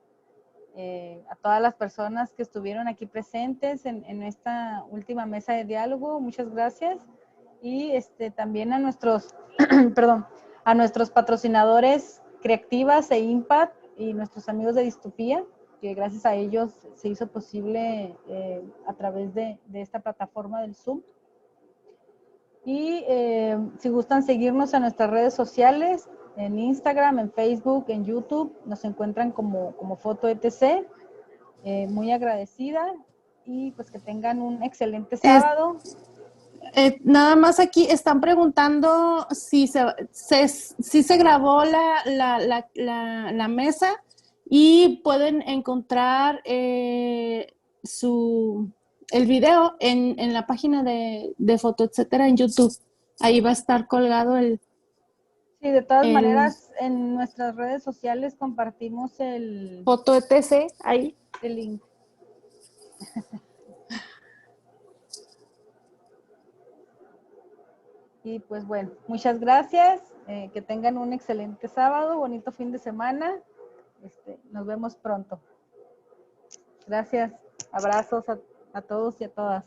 A todas las personas que estuvieron aquí presentes en esta última mesa de diálogo, muchas gracias. Y también a nuestros, perdón, a nuestros patrocinadores Creativas e Impact y nuestros amigos de Distopía, que gracias a ellos se hizo posible a través de esta plataforma del Zoom. Y si gustan seguirnos en nuestras redes sociales, en Instagram, en Facebook, en YouTube, nos encuentran como Foto ETC. Muy agradecida y pues que tengan un excelente sábado. Nada más aquí están preguntando si se grabó la mesa y pueden encontrar el video en la página de Foto Etcétera en YouTube. Ahí va a estar colgado el... Sí, de todas maneras, en nuestras redes sociales compartimos el... Foto ETC, ahí. El link. Y pues bueno, muchas gracias, que tengan un excelente sábado, bonito fin de semana, nos vemos pronto. Gracias, abrazos a todos y a todas.